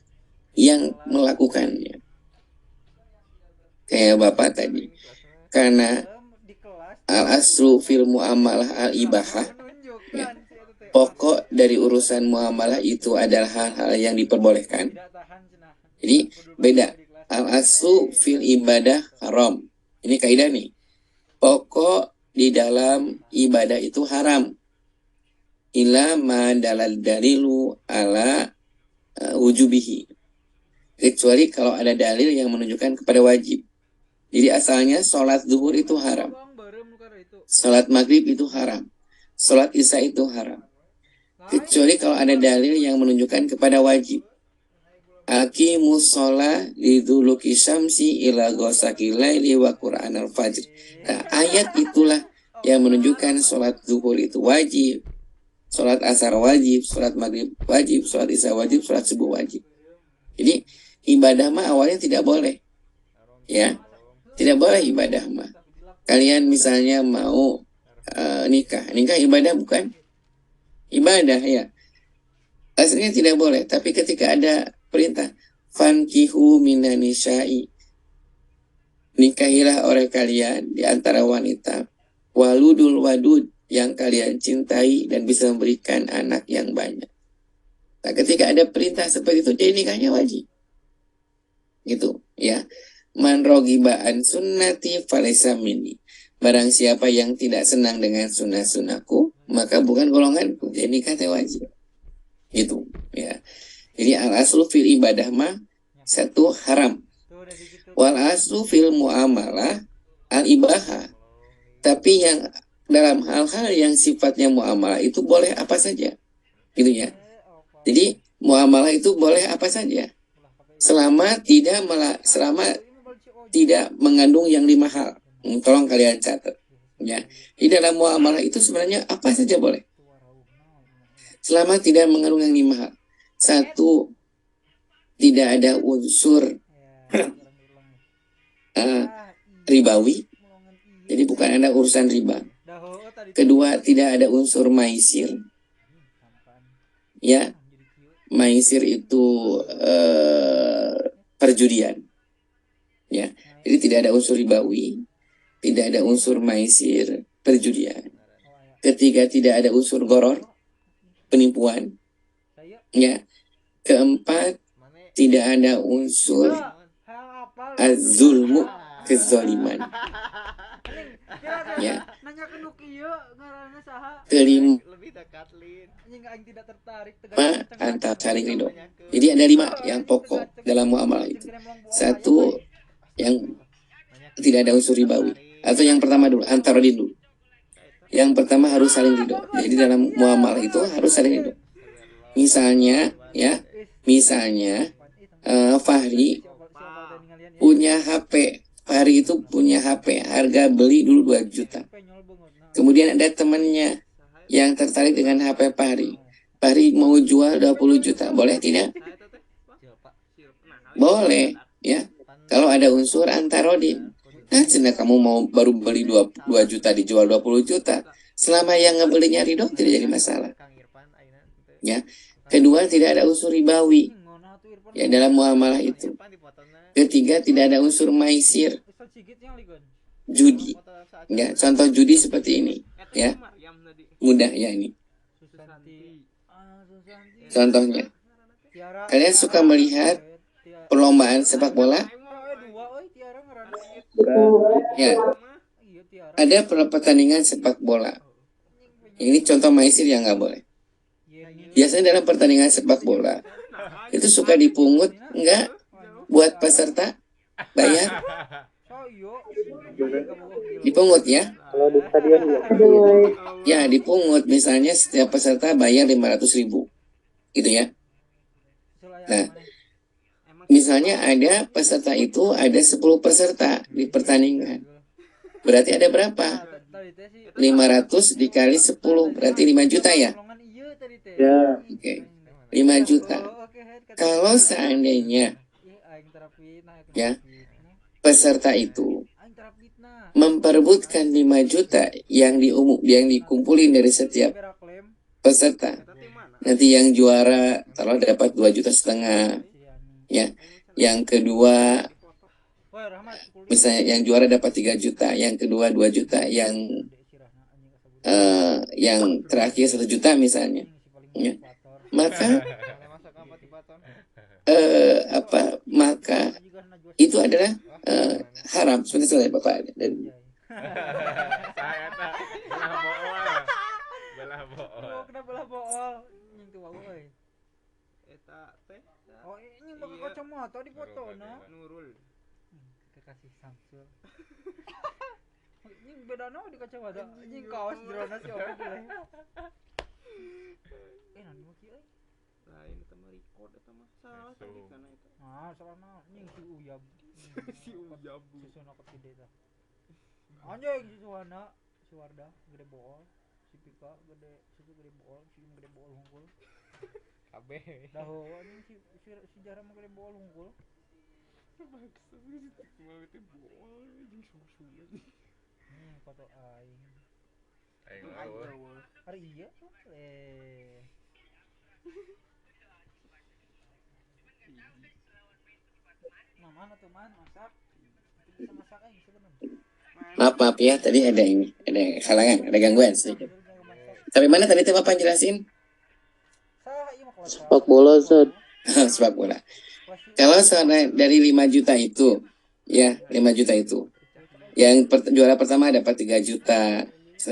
yang melakukannya. Kayak Bapak tadi. Karena al-aslu fil muamalah al-ibahah. Ya. Pokok dari urusan muamalah itu adalah hal-hal yang diperbolehkan. Jadi beda. Al-aslu fil ibadah haram. Ini kaidah nih. Pokok di dalam ibadah itu haram. Ila ma dalal dalilu ala wujubihi. Kecuali kalau ada dalil yang menunjukkan kepada wajib. Jadi asalnya sholat zuhur itu haram. Sholat maghrib itu haram. Sholat isya itu haram. Kecuali kalau ada dalil yang menunjukkan kepada wajib. Aqimus sholah liduluki syamsi ila ghosaki laili wa qur'an al-fajr. Nah, ayat itulah yang menunjukkan sholat zuhur itu wajib. Sholat asar wajib, sholat maghrib wajib, sholat isya wajib, sholat subuh wajib. Jadi ibadah mah awalnya tidak boleh. Ya, tidak boleh ibadah mah. Kalian misalnya mau nikah ibadah bukan? Ibadah ya. Aslinya tidak boleh, tapi ketika ada perintah fankihu minanisa'i, nikahilah oleh kalian di antara wanita waludul wadud yang kalian cintai dan bisa memberikan anak yang banyak. Nah, ketika ada perintah seperti itu, jadi nikahnya wajib. Gitu, ya. Man rogiba an sunnati falaysa minni. Barang siapa yang tidak senang dengan sunnah-sunnahku, maka bukan golonganku. Jadi nikahnya wajib. Gitu, ya. Jadi al-aslu fil ibadah mah satu haram. Wal aslu fil muamalah al-ibaha. Tapi yang dalam hal-hal yang sifatnya muamalah itu boleh apa saja. Gitu ya. Jadi muamalah itu boleh apa saja. Selama tidak mengandung yang 5 hal. Tolong kalian catat. Ya. Di dalam muamalah itu sebenarnya apa saja boleh. Selama tidak mengandung yang 5 hal. 1, tidak ada unsur ribawi. Jadi bukan ada urusan riba. Kedua, tidak ada unsur maisir. Ya, maisir itu perjudian. Ya, jadi tidak ada unsur ribawi, tidak ada unsur maisir, perjudian. Ketiga, tidak ada unsur goror, penipuan. Ya, keempat, tidak ada unsur az-zulmu, kezaliman. Ya. Kelima, antara saling ridho. Jadi ada 5 yang pokok dalam muamalah itu. 1 yang tidak ada unsur ribawi. Atau yang pertama dulu, antara dulu. Yang pertama harus saling ridho. Jadi dalam muamalah itu harus saling ridho. Misalnya Fahri punya HP. Fahri itu punya HP, harga beli dulu 2 juta. Kemudian ada temannya yang tertarik dengan HP Fahri. Fahri mau jual 20 juta, boleh tidak? Boleh, ya. Kalau ada unsur antarodin. Nah, cina kamu mau baru beli 2 juta dijual 20 juta. Selama yang ngebelinya ridho tidak jadi masalah. Ya. Kedua, tidak ada unsur ribawi ya dalam muamalah itu. Ketiga, tidak ada unsur maisir, judi. Ya, contoh judi seperti ini, ya. Mudah ya ini. Contohnya, kalian suka melihat perlombaan sepak bola? Ya, ada pertandingan sepak bola. Ini contoh maisir yang nggak boleh. Biasanya dalam pertandingan sepak bola itu suka dipungut, enggak? Buat peserta bayar, dipungut ya? Kalau di stadion ya. Ya, dipungut. Misalnya setiap peserta bayar 500.000, gitu ya. Nah, misalnya ada peserta itu ada 10 peserta di pertandingan. Berarti ada berapa? 500 dikali 10 berarti 5 juta ya? Ya. Oke. 5 juta. Kalau seandainya ya peserta itu memperebutkan 5 juta yang dikumpulin dari setiap peserta, nanti yang juara kalau dapat 2,5 juta ya. Yang kedua misalnya yang juara dapat 3 juta, yang kedua 2 juta, yang terakhir 1 juta misalnya ya. Maka maka itu adalah haram sebenarnya Bapak. Dan belah bool nying tuh euy eta teh oh ini pakai kacamata di foto Nurul kekasih Samsul ini beda di kacamata ini kaos jerona si oke boleh nanti mau kieu lain eta mah record eta mah salah tadi kana eta salah naon nying si Uyab si Uyab susuna kepide tah anjing si Suwana si Wardah gede bool si Pika gede bool si gede bool hungkul kabeh daho anjing si Jara mah gede bool hungkul bakso mau itu bool anjing susu foto aing hari iya mana tuh masak bisa masak aing sebenarnya maaf ya tadi ada halangan, ada gangguan sedikit. Sampai mana tadi tuh Bapak jelasin? Sepak bola, Ustaz. Sepak bola. Kalau dari 5 juta itu, ya 5 juta itu, yang juara pertama dapat 3 juta,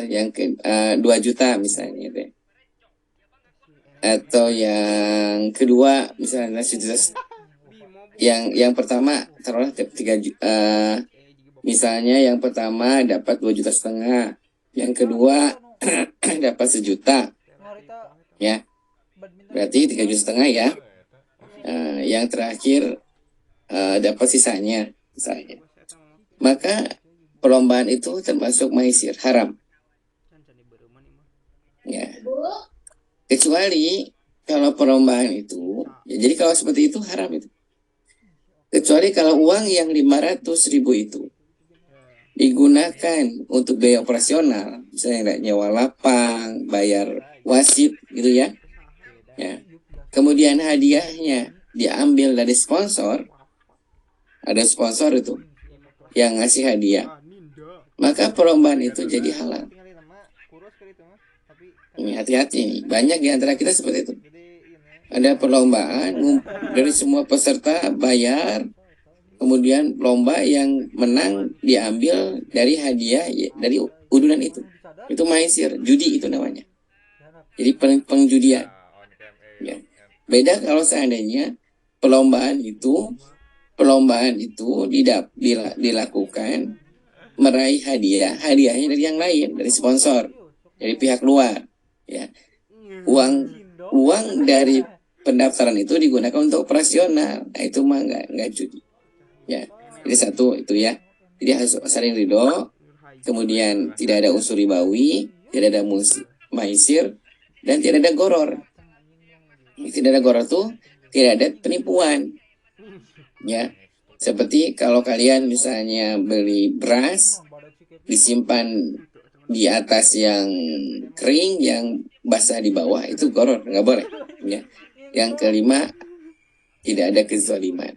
yang ke 2 juta misalnya deh. Atau yang kedua misalnya yang pertama taruhlah 3 juta. Misalnya yang pertama dapat 2,5 juta, yang kedua dapat 1 juta, ya, berarti 3,5 juta ya. Yang terakhir dapat sisanya, misalnya. Maka perlombaan itu termasuk maisir, haram. Ya. Kecuali kalau perlombaan itu, ya, jadi kalau seperti itu haram itu. Kecuali kalau uang yang 500.000 itu digunakan untuk biaya operasional, misalnya nyewa lapang, bayar wasit gitu ya. Ya. Kemudian hadiahnya diambil dari sponsor, ada sponsor itu yang ngasih hadiah, maka perlombaan itu jadi halal. Ini hati-hati nih, banyak di antara kita seperti itu. Ada perlombaan dari semua peserta bayar, kemudian lomba yang menang diambil dari hadiah dari udunan itu. Itu maisir, judi itu namanya. Jadi pengjudian. Ya. Beda kalau seandainya perlombaan itu dilakukan meraih hadiah, hadiahnya dari yang lain, dari sponsor, dari pihak luar. Ya. Uang dari pendaftaran itu digunakan untuk operasional. Nah, itu mah nggak judi. Ya, jadi satu itu ya. Jadi harus saling ridho, kemudian tidak ada unsur ribawi, tidak ada maisir, dan tidak ada goror. Tidak ada goror tuh tidak ada penipuan. Ya, Seperti kalau kalian misalnya beli beras, disimpan di atas yang kering, yang basah di bawah, itu goror, nggak boleh. Ya. Yang kelima, tidak ada kezaliman.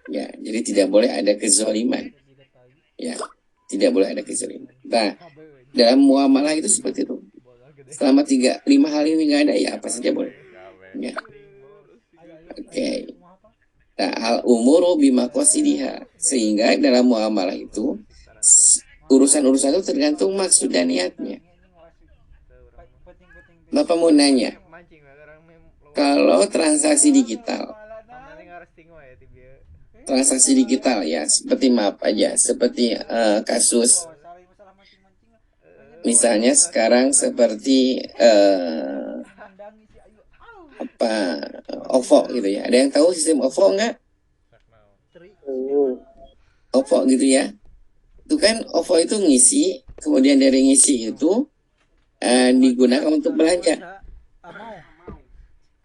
Ya, jadi tidak boleh ada kezaliman. Ya, tidak boleh ada kezaliman. Nah, dalam muamalah itu seperti itu. Selama 5 hal ini nggak ada, ya apa saja boleh. Ya. Oke. Nah, al-umuru bimaqasidiha. Sehingga dalam muamalah itu urusan-urusan itu tergantung maksud dan niatnya. Bapak mau nanya, kalau transaksi digital ya, seperti maaf aja, seperti kasus misalnya sekarang seperti OVO gitu ya. Ada yang tahu sistem OVO nggak? OVO gitu ya. Itu kan OVO itu ngisi, kemudian dari ngisi itu digunakan untuk belanja.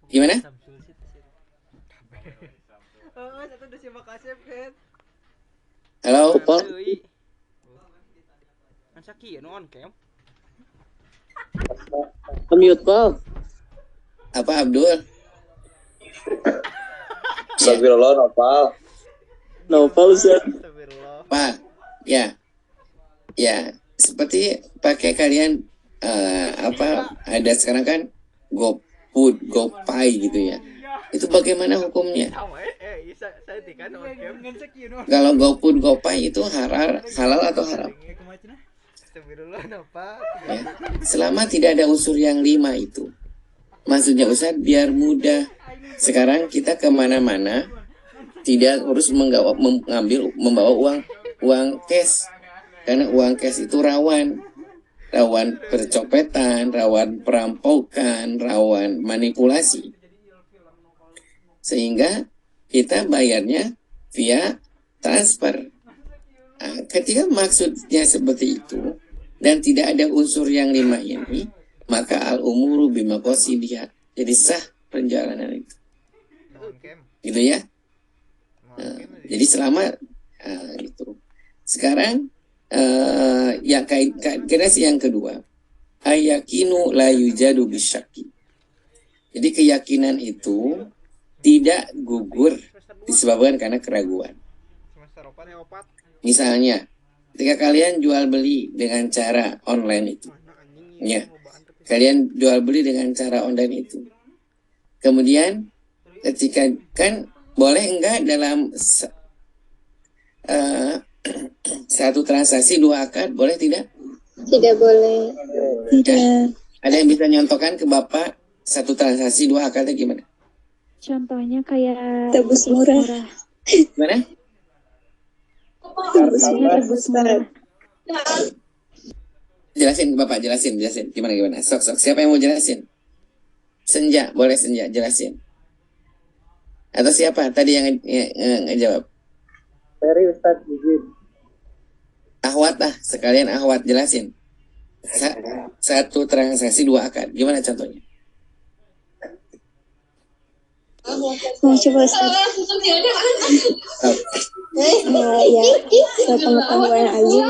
Gimana? Halo, Paul. Mute, Paul. Apa, Abdul? Astagfirullah, Nopal, Ustaz. Pak, ya, seperti pakai kalian ada sekarang kan GoFood, GoPay gitu ya. Itu bagaimana hukumnya? Kalau GoFood, GoPay itu halal atau haram? Ya. Selama tidak ada unsur yang 5 itu. Maksudnya Ustaz, biar mudah. Sekarang kita kemana-mana tidak harus membawa uang cash, karena uang cash itu rawan percopetan, rawan perampokan, rawan manipulasi. Sehingga kita bayarnya via transfer. Nah, ketika maksudnya seperti itu dan tidak ada unsur yang 5 ini, maka al-umuru bimaqasidiha. Jadi sah perjalanan itu. Gitu ya. Jadi selama itu. Sekarang yang generasi yang kedua, ayakinu la yujadu bisyaki. Jadi keyakinan itu tidak gugur disebabkan karena keraguan. Misalnya, ketika kalian jual beli dengan cara online itu, ya, kalian jual beli dengan cara online itu. Kemudian, ketika kan boleh enggak dalam satu transaksi 2 akad, boleh tidak? Tidak boleh. Tidak. Ada yang bisa nyontohkan ke Bapak satu transaksi 2 akadnya gimana? Contohnya kayak tebus murah. Gimana? Tebus murah. Jelasin Bapak, jelasin. Gimana? Sok. Siapa yang mau jelasin? Senja, boleh Senja, jelasin. Atau siapa tadi yang ngejawab? Ferry, Ustaz, izin. Ahwat lah, sekalian Ahwat jelasin. Satu transaksi 2 akad, gimana contohnya? Mau coba Ustaz? Ya, sepengetahuan Ayu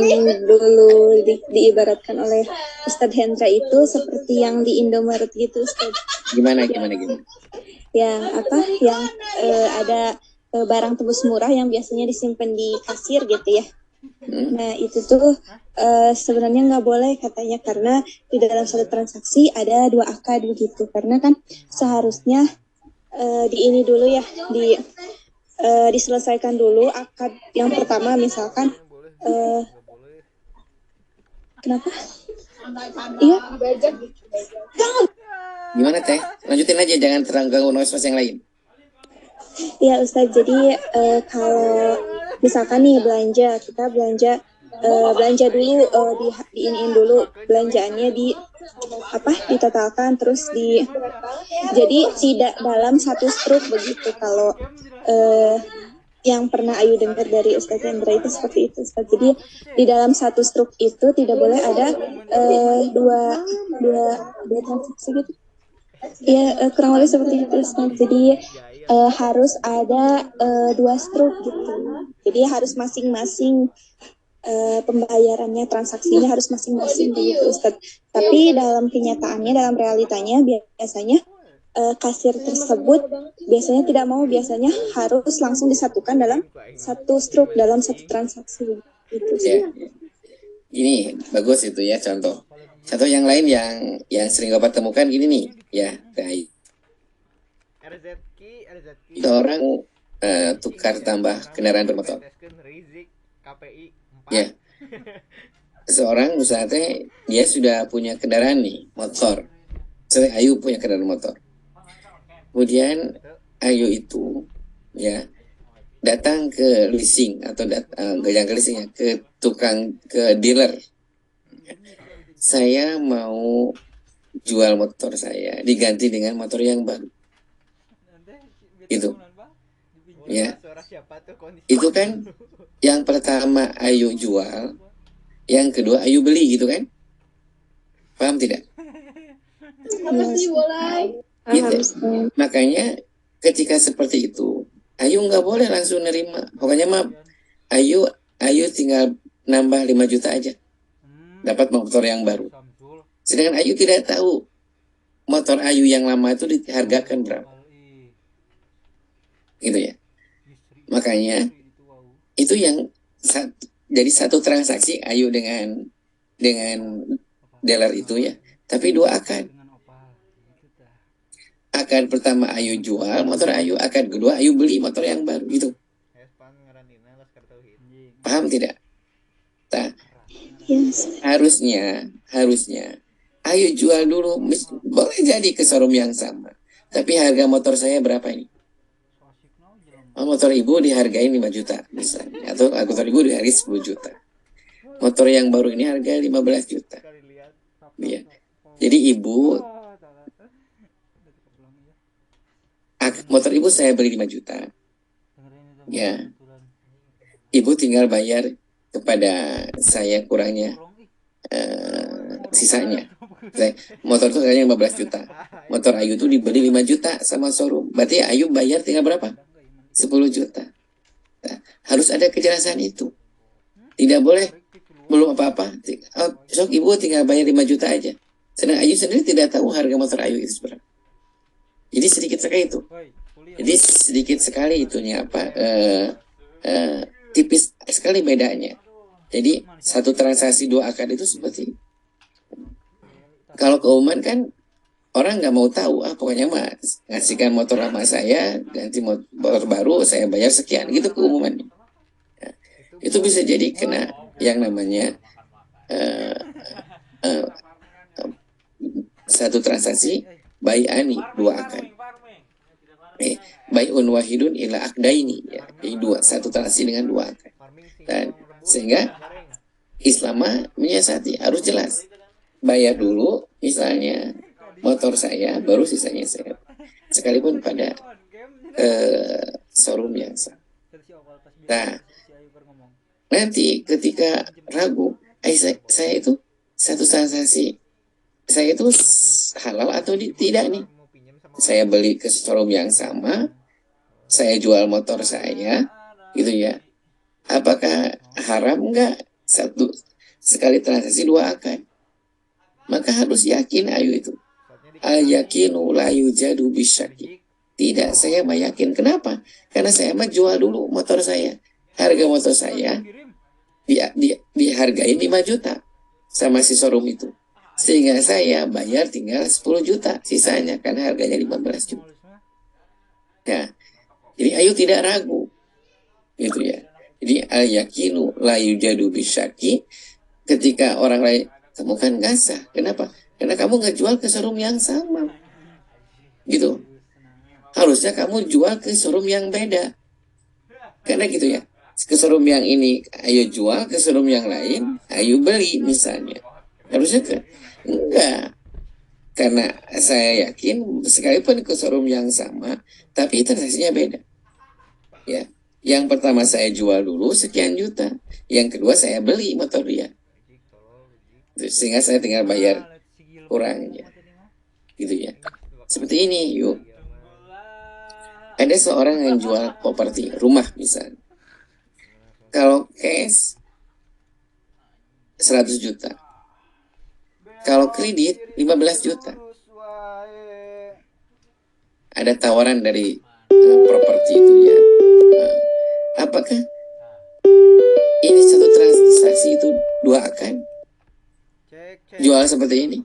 yang dulu diibaratkan oleh Ustadz Hendra itu seperti yang di Indomaret gitu, Ustaz. Gimana? Yang ada barang tebus murah yang biasanya disimpan di kasir gitu ya. Nah itu tuh sebenarnya nggak boleh katanya, karena di dalam satu transaksi ada 2 akad begitu. Karena kan seharusnya diselesaikan dulu akad yang pertama, misalkan kenapa? Iya. Gimana Teh? Lanjutin aja, jangan terganggu noise yang lain. Ya Ustadz, jadi kalau misalkan nih kita belanja dulu, diiniin dulu belanjaannya, ditotalkan, terus jadi tidak dalam satu struk begitu. Kalau yang pernah Ayu dengar dari Ustadz Hendra itu seperti itu, Ustadz. Jadi di dalam satu struk itu tidak boleh ada dua transaksi gitu. Ya kurang lebih seperti itu, Ustadz. Jadi harus ada 2 struk gitu. Jadi harus masing-masing pembayarannya, transaksinya harus masing-masing gitu Ustaz. Tapi dalam kenyataannya, dalam realitanya biasanya kasir tersebut biasanya tidak mau, biasanya harus langsung disatukan dalam satu struk, dalam satu transaksi gitu. Ya. Ini bagus itu ya contoh. Contoh yang lain yang sering Bapak temukan gini nih, ya kayak orang tukar tambah kendaraan bermotor. Ya, seorang misalnya dia sudah punya kendaraan nih, motor. Misalnya Ayu punya kendaraan motor. Kemudian Ayu itu ya datang ke leasing atau jangan ke leasing ya, ke dealer. Saya mau jual motor saya diganti dengan motor yang baru. Itu. Ya. Itu kan yang pertama Ayu jual, yang kedua Ayu beli gitu kan? Paham tidak? Gitu. Makanya ketika seperti itu, Ayu nggak boleh langsung nerima. Pokoknya mah Ayu tinggal nambah 5 juta aja, dapat motor yang baru. Sedangkan Ayu tidak tahu motor Ayu yang lama itu dihargakan berapa. Gitu ya. Makanya itu yang jadi satu transaksi Ayu dengan dealer itu ya. Tapi 2 akad. Akad pertama Ayu jual motor Ayu, akad kedua Ayu beli motor yang baru gitu. Paham tidak? Nah, harusnya Ayu jual dulu, boleh jadi ke showroom yang sama. Tapi harga motor saya berapa ini? Motor ibu dihargai 5 juta misalnya, atau motor ibu dihargai 10 juta. Motor yang baru ini harga 15 juta. Ya. Jadi ibu, motor ibu saya beli 5 juta. Ya. Ibu tinggal bayar kepada saya kurangnya sisanya. Motor itu harganya 15 juta. Motor Ayu itu dibeli 5 juta sama showroom. Berarti Ayu bayar tinggal berapa? 10 juta. Nah, harus ada kejelasan itu. Tidak boleh belum apa-apa. Sok ibu tinggal bayar 5 juta aja. Sedang Ayu sendiri tidak tahu harga motor Ayu itu berapa. Jadi sedikit sekali itu. Jadi sedikit sekali itunya apa? Tipis sekali bedanya. Jadi satu transaksi 2 akad itu seperti. Kalau keumuman kan orang nggak mau tahu, pokoknya mah ngasihkan motor lama saya, ganti motor baru, saya bayar sekian, gitu keumumannya. Ya, itu bisa jadi kena yang namanya satu transaksi bai'ani 2 akad. Bai'un wahidun ila akdaini, ya. Jadi satu transaksi dengan 2 akad. Dan sehingga Islam menyiasati harus jelas. Bayar dulu misalnya motor saya, baru sisanya saya. Sekalipun pada showroom yang sama. Nah, nanti ketika ragu, saya itu satu transaksi, saya itu halal atau tidak nih? Saya beli ke showroom yang sama, saya jual motor saya, gitu ya. Apakah haram enggak satu sekali transaksi 2 akad? Maka harus yakin Ayu itu. Al-yakinu la yujadu bisyaki. Tidak, saya yakin. Kenapa? Karena saya mah jual dulu motor saya. Harga motor saya dihargai 5 juta sama si showroom itu. Sehingga saya bayar tinggal 10 juta sisanya karena harganya 15 juta. Nah, jadi Ayu tidak ragu. Gitu ya. Jadi al-yakinu la yujadu bisyaki, ketika orang lain kamu kan nggak sah. Kenapa? Karena kamu nggak jual ke showroom yang sama. Gitu. Harusnya kamu jual ke showroom yang beda. Karena gitu ya. Ke showroom yang ini Ayu jual, ke showroom yang lain Ayu beli misalnya. Harusnya enggak. Karena saya yakin sekalipun ke showroom yang sama, tapi transaksinya beda. Ya. Yang pertama saya jual dulu sekian juta. Yang kedua saya beli motor dia. Sehingga saya tinggal bayar kurangnya. Gitu ya. Seperti ini, yuk. Ada seorang yang jual properti, rumah misalnya. Kalau cash 100 juta. Kalau kredit 15 juta. Ada tawaran dari properti itu ya. Apakah ini satu transaksi itu dua akan jual seperti ini?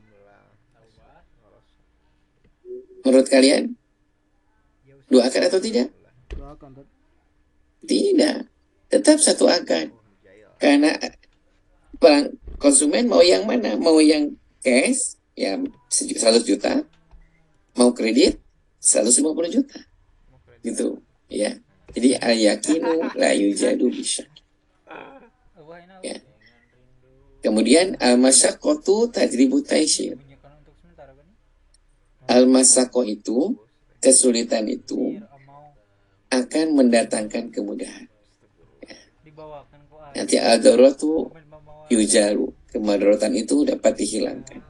Menurut kalian dua akan atau tidak? Tidak, tetap satu akan. Karena konsumen mau yang mana? Mau yang cash ya 100 juta, mau kredit 150 juta, gitu ya. Jadi ayakinu la yujadu bisyak. Ya. Kemudian al-masyaqqatu tajribu taisir. Al-masyaqqa itu, kesulitan itu akan mendatangkan kemudahan. Ya. Nanti al-daruratu yujaru, kemudaratan itu dapat dihilangkan.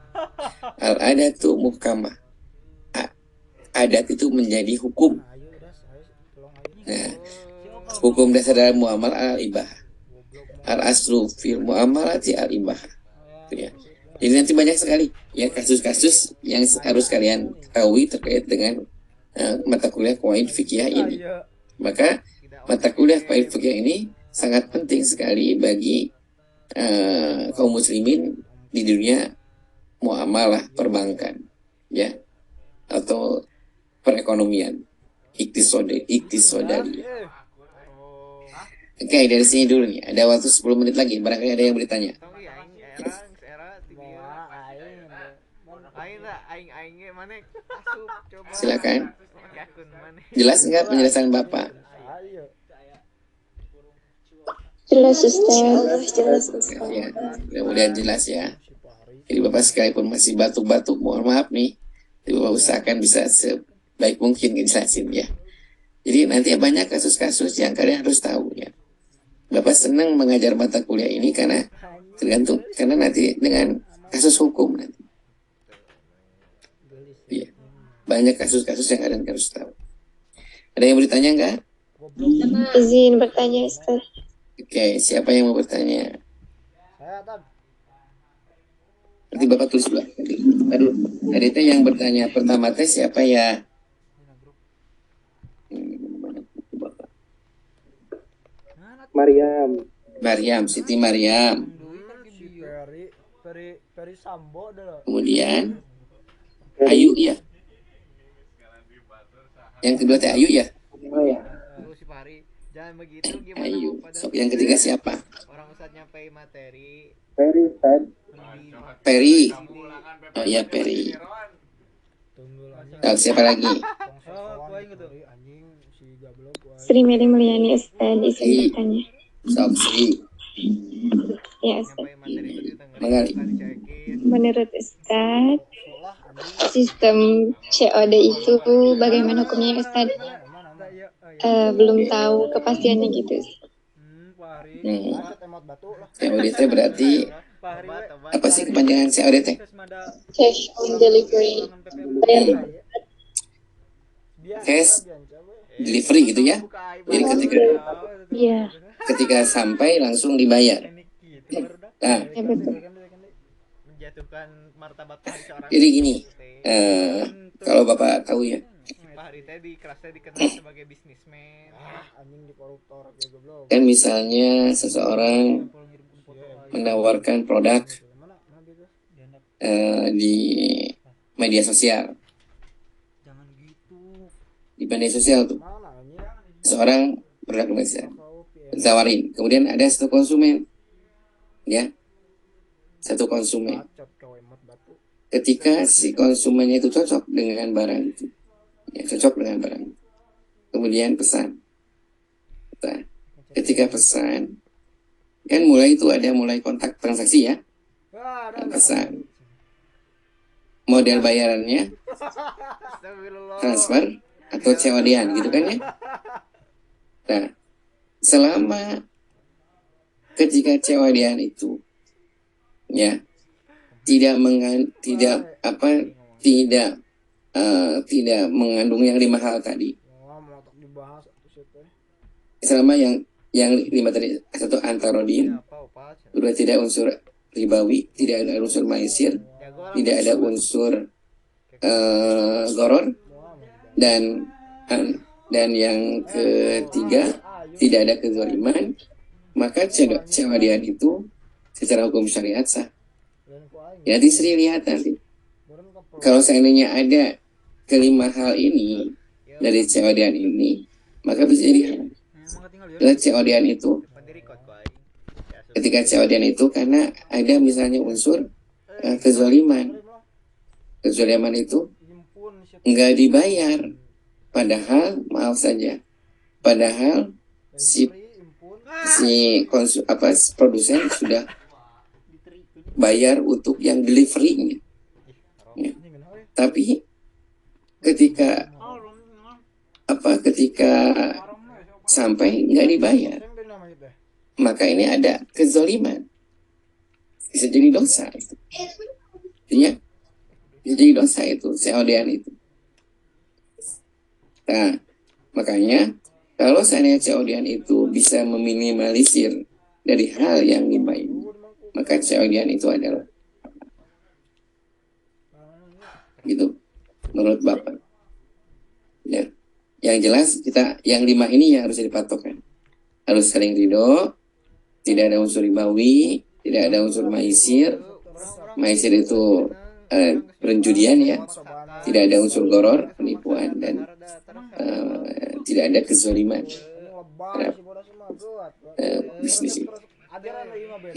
Al-adatu muhkamah, adat itu menjadi hukum. Nah, hukum dasar dalam muamalah al-ibah, al-aslu fil muamalati al-ibah. Ya. Jadi nanti banyak sekali ya kasus-kasus yang harus kalian ketahui terkait dengan mata kuliah qawaid fikih ini. Maka mata kuliah qawaid fikih ini sangat penting sekali bagi kaum muslimin di dunia muamalah perbankan, ya, atau perekonomian, iktisodari. Oke, dari sini dulu nih. Ada waktu 10 menit lagi. Barangkali ada yang bertanya. Silakan. Jelas nggak penjelasan Bapak? Jelas Ustaz. Jelas Ustaz. Ya, mudah-mudahan jelas ya. Jadi Bapak sekalipun masih batuk-batuk, mohon maaf nih. Jadi Bapak usahakan bisa sebaik mungkin ngejelasin ya. Jadi nanti banyak kasus-kasus yang kalian harus tahu ya. Bapak senang mengajar mata kuliah ini karena tergantung, karena nanti dengan kasus hukum nanti. Ya. Banyak kasus-kasus yang kalian harus tahu. Ada yang bertanya nggak? Izin bertanya Ustaz. Oke, siapa yang mau bertanya? Nanti Bapak tulis dulu. Aduh, tadi itu yang bertanya pertama teh siapa ya? Mariam, Siti Mariam. Kemudian Ayu ya. Yang kedua teh Ayu ya. Ayu. So, yang ketiga siapa? Orang Ustaz nyampai materi. Peri. Oh ya Peri. Siapa lagi? Sri Mary Mulyani Ustaz, izin bertanya. Sri. Ya Ustaz. Mengali. Menurut Ustaz, sistem COD itu bagaimana hukumnya Ustaz? Belum tahu kepastiannya gitu. COD berarti apa sih kepanjangan COD? Cash on delivery. Cash delivery gitu ya. Jadi ketika sampai langsung dibayar. Nah, Ya betul. jadi gini, kalau Bapak tahu ya, kan misalnya seseorang menawarkan produk di media sosial. Di media sosial tuh seorang produk komersial tawarin, kemudian ada satu konsumen ya, satu konsumen. Ketika si konsumennya itu cocok dengan barang itu ya, cocok dengan barang itu, kemudian pesan. Nah, ketika pesan kan mulai kontak transaksi ya. Nah, pesan, model bayarannya transfer atau COD-an gitu kan ya. Nah, selama ketika COD-an itu ya tidak mengandung yang 5 hal tadi, selama yang 5 tadi, satu antarodin, kedua tidak unsur ribawi, tidak ada unsur maisir, tidak ada unsur goror, dan yang ketiga tidak ada kezaliman, maka cewadian itu secara hukum syariat sah. Nanti Sri lihat nanti. Kalau seandainya ada kelima hal ini dari cewadian ini, maka bisa jadi halal. Dan cewadian itu, ketika cewadian itu karena ada misalnya unsur kezaliman. Kezaliman itu nggak dibayar. Padahal, maaf saja, padahal si produsen sudah bayar untuk yang delivery-nya. Ya. Tapi ketika sampai nggak dibayar, maka ini ada kezaliman, bisa jadi dosa itu. Artinya bisa jadi dosa itu, seodean itu. Nah, makanya kalau seandainya COD-an itu bisa meminimalisir dari hal yang dibayar, maka COD-an itu adalah gitu menurut Bapak. Ya. Yang jelas kita yang 5 ini yang harus dipatokkan. Harus saling ridho, tidak ada unsur ribawi, tidak ada unsur maisir. Maisir itu perjudian ya. Tidak ada unsur goror, penipuan, dan tidak ada kezaliman terhadap bisnis itu.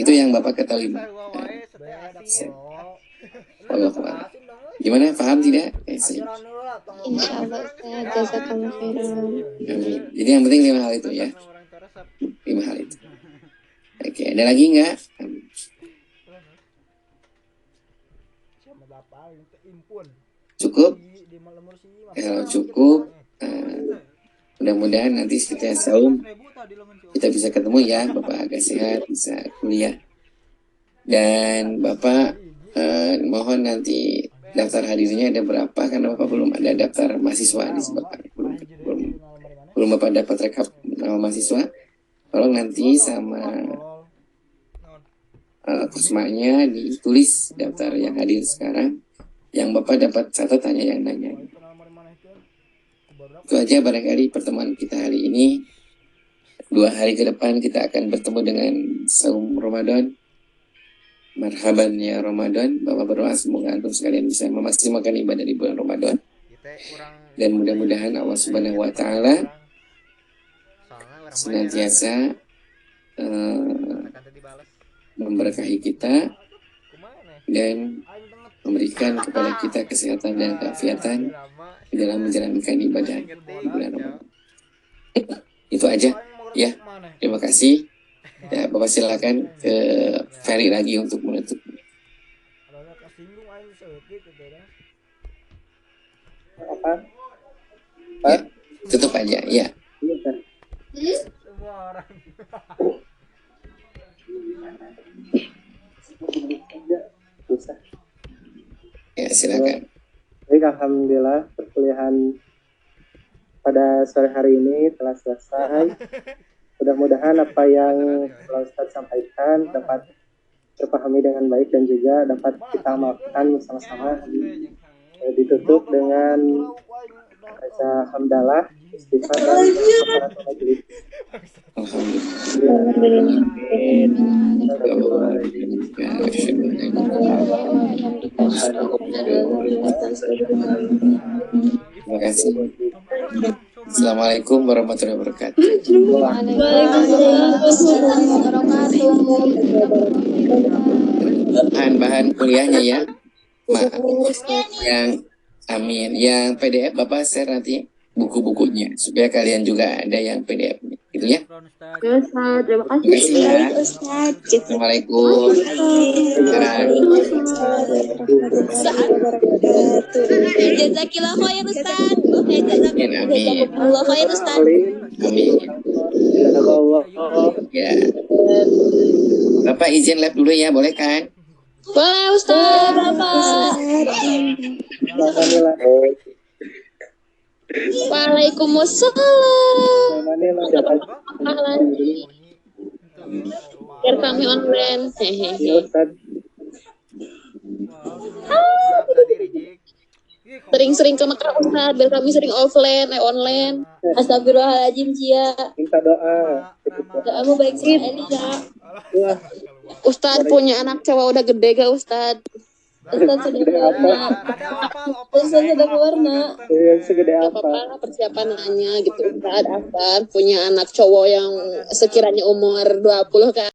Itu yang Bapak ketahui. Gimana, paham tidak? Insya Allah, jazakallah khairan. Jadi yang penting 5 hal itu ya. 5 hal itu. Oke, ada lagi nggak? Cukup? Kalau cukup, mudah-mudahan nanti setelah saum kita bisa ketemu ya, Bapak agak sehat, bisa kuliah. Dan Bapak mohon nanti daftar hadirnya ada berapa, karena Bapak belum ada daftar mahasiswa di Bapak. Belum Bapak dapat rekap nama mahasiswa. Tolong nanti sama Kusmanya ditulis daftar yang hadir sekarang. Yang Bapak dapat catatannya yang nanya. Itu aja barangkali pertemuan kita hari ini. 2 hari ke depan kita akan bertemu dengan saum Ramadan. Marhaban ya Ramadan. Bapak berdoa semoga antum sekalian bisa memaksimalkan ibadah di bulan Ramadan. Dan mudah-mudahan Allah Subhanahu wa taala senantiasa memberkahi kita dan memberikan kepada kita kesehatan dan keafiatan di dalam menjalankan ibadah di bulan Ramadan. Itu aja ya. Terima kasih. Ya, Bapak silakan ke Ferry lagi untuk menutup. Apa? Ya, tutup aja ya. Ya, silakan. Baik, alhamdulillah perkuliahan pada sore hari ini telah selesai. Mudah-mudahan apa yang telah Ustaz sampaikan dapat terpahami dengan baik dan juga dapat kita amalkan bersama-sama. Ditutup dengan baca hamdalah, istighfar dan kafaratul majelis. Terima kasih. Assalamualaikum warahmatullahi wabarakatuh. Bahan-bahan kuliahnya ya, yang amin, yang PDF Bapak share nanti buku-bukunya supaya kalian juga ada yang PDF gitu ya. Terima kasih ya. Assalamualaikum. Jazakillah khair Ustaz. Amin. Allah khair Ustaz. Amin. Ya. Bapak izin lab dulu ya, boleh kan? Boleh Ustaz. Bapak. Waalaikumsalam. Mana Lagi. Biar kami online. Hehehe. Ustaz. Sering-sering ke Mekah Ustaz, biar kami sering online. Astagfirullahaladzim Cia. Minta doa. Doamu baik sih Elisa. Ustaz punya anak cowok udah gede gak Ustaz? Ustaz sudah keluarna. Ustaz sudah keluarna. Segede Gak apa? apa-apa persiapan nanya gitu. Ustaz punya anak cowok yang sekiranya umur 20 kan.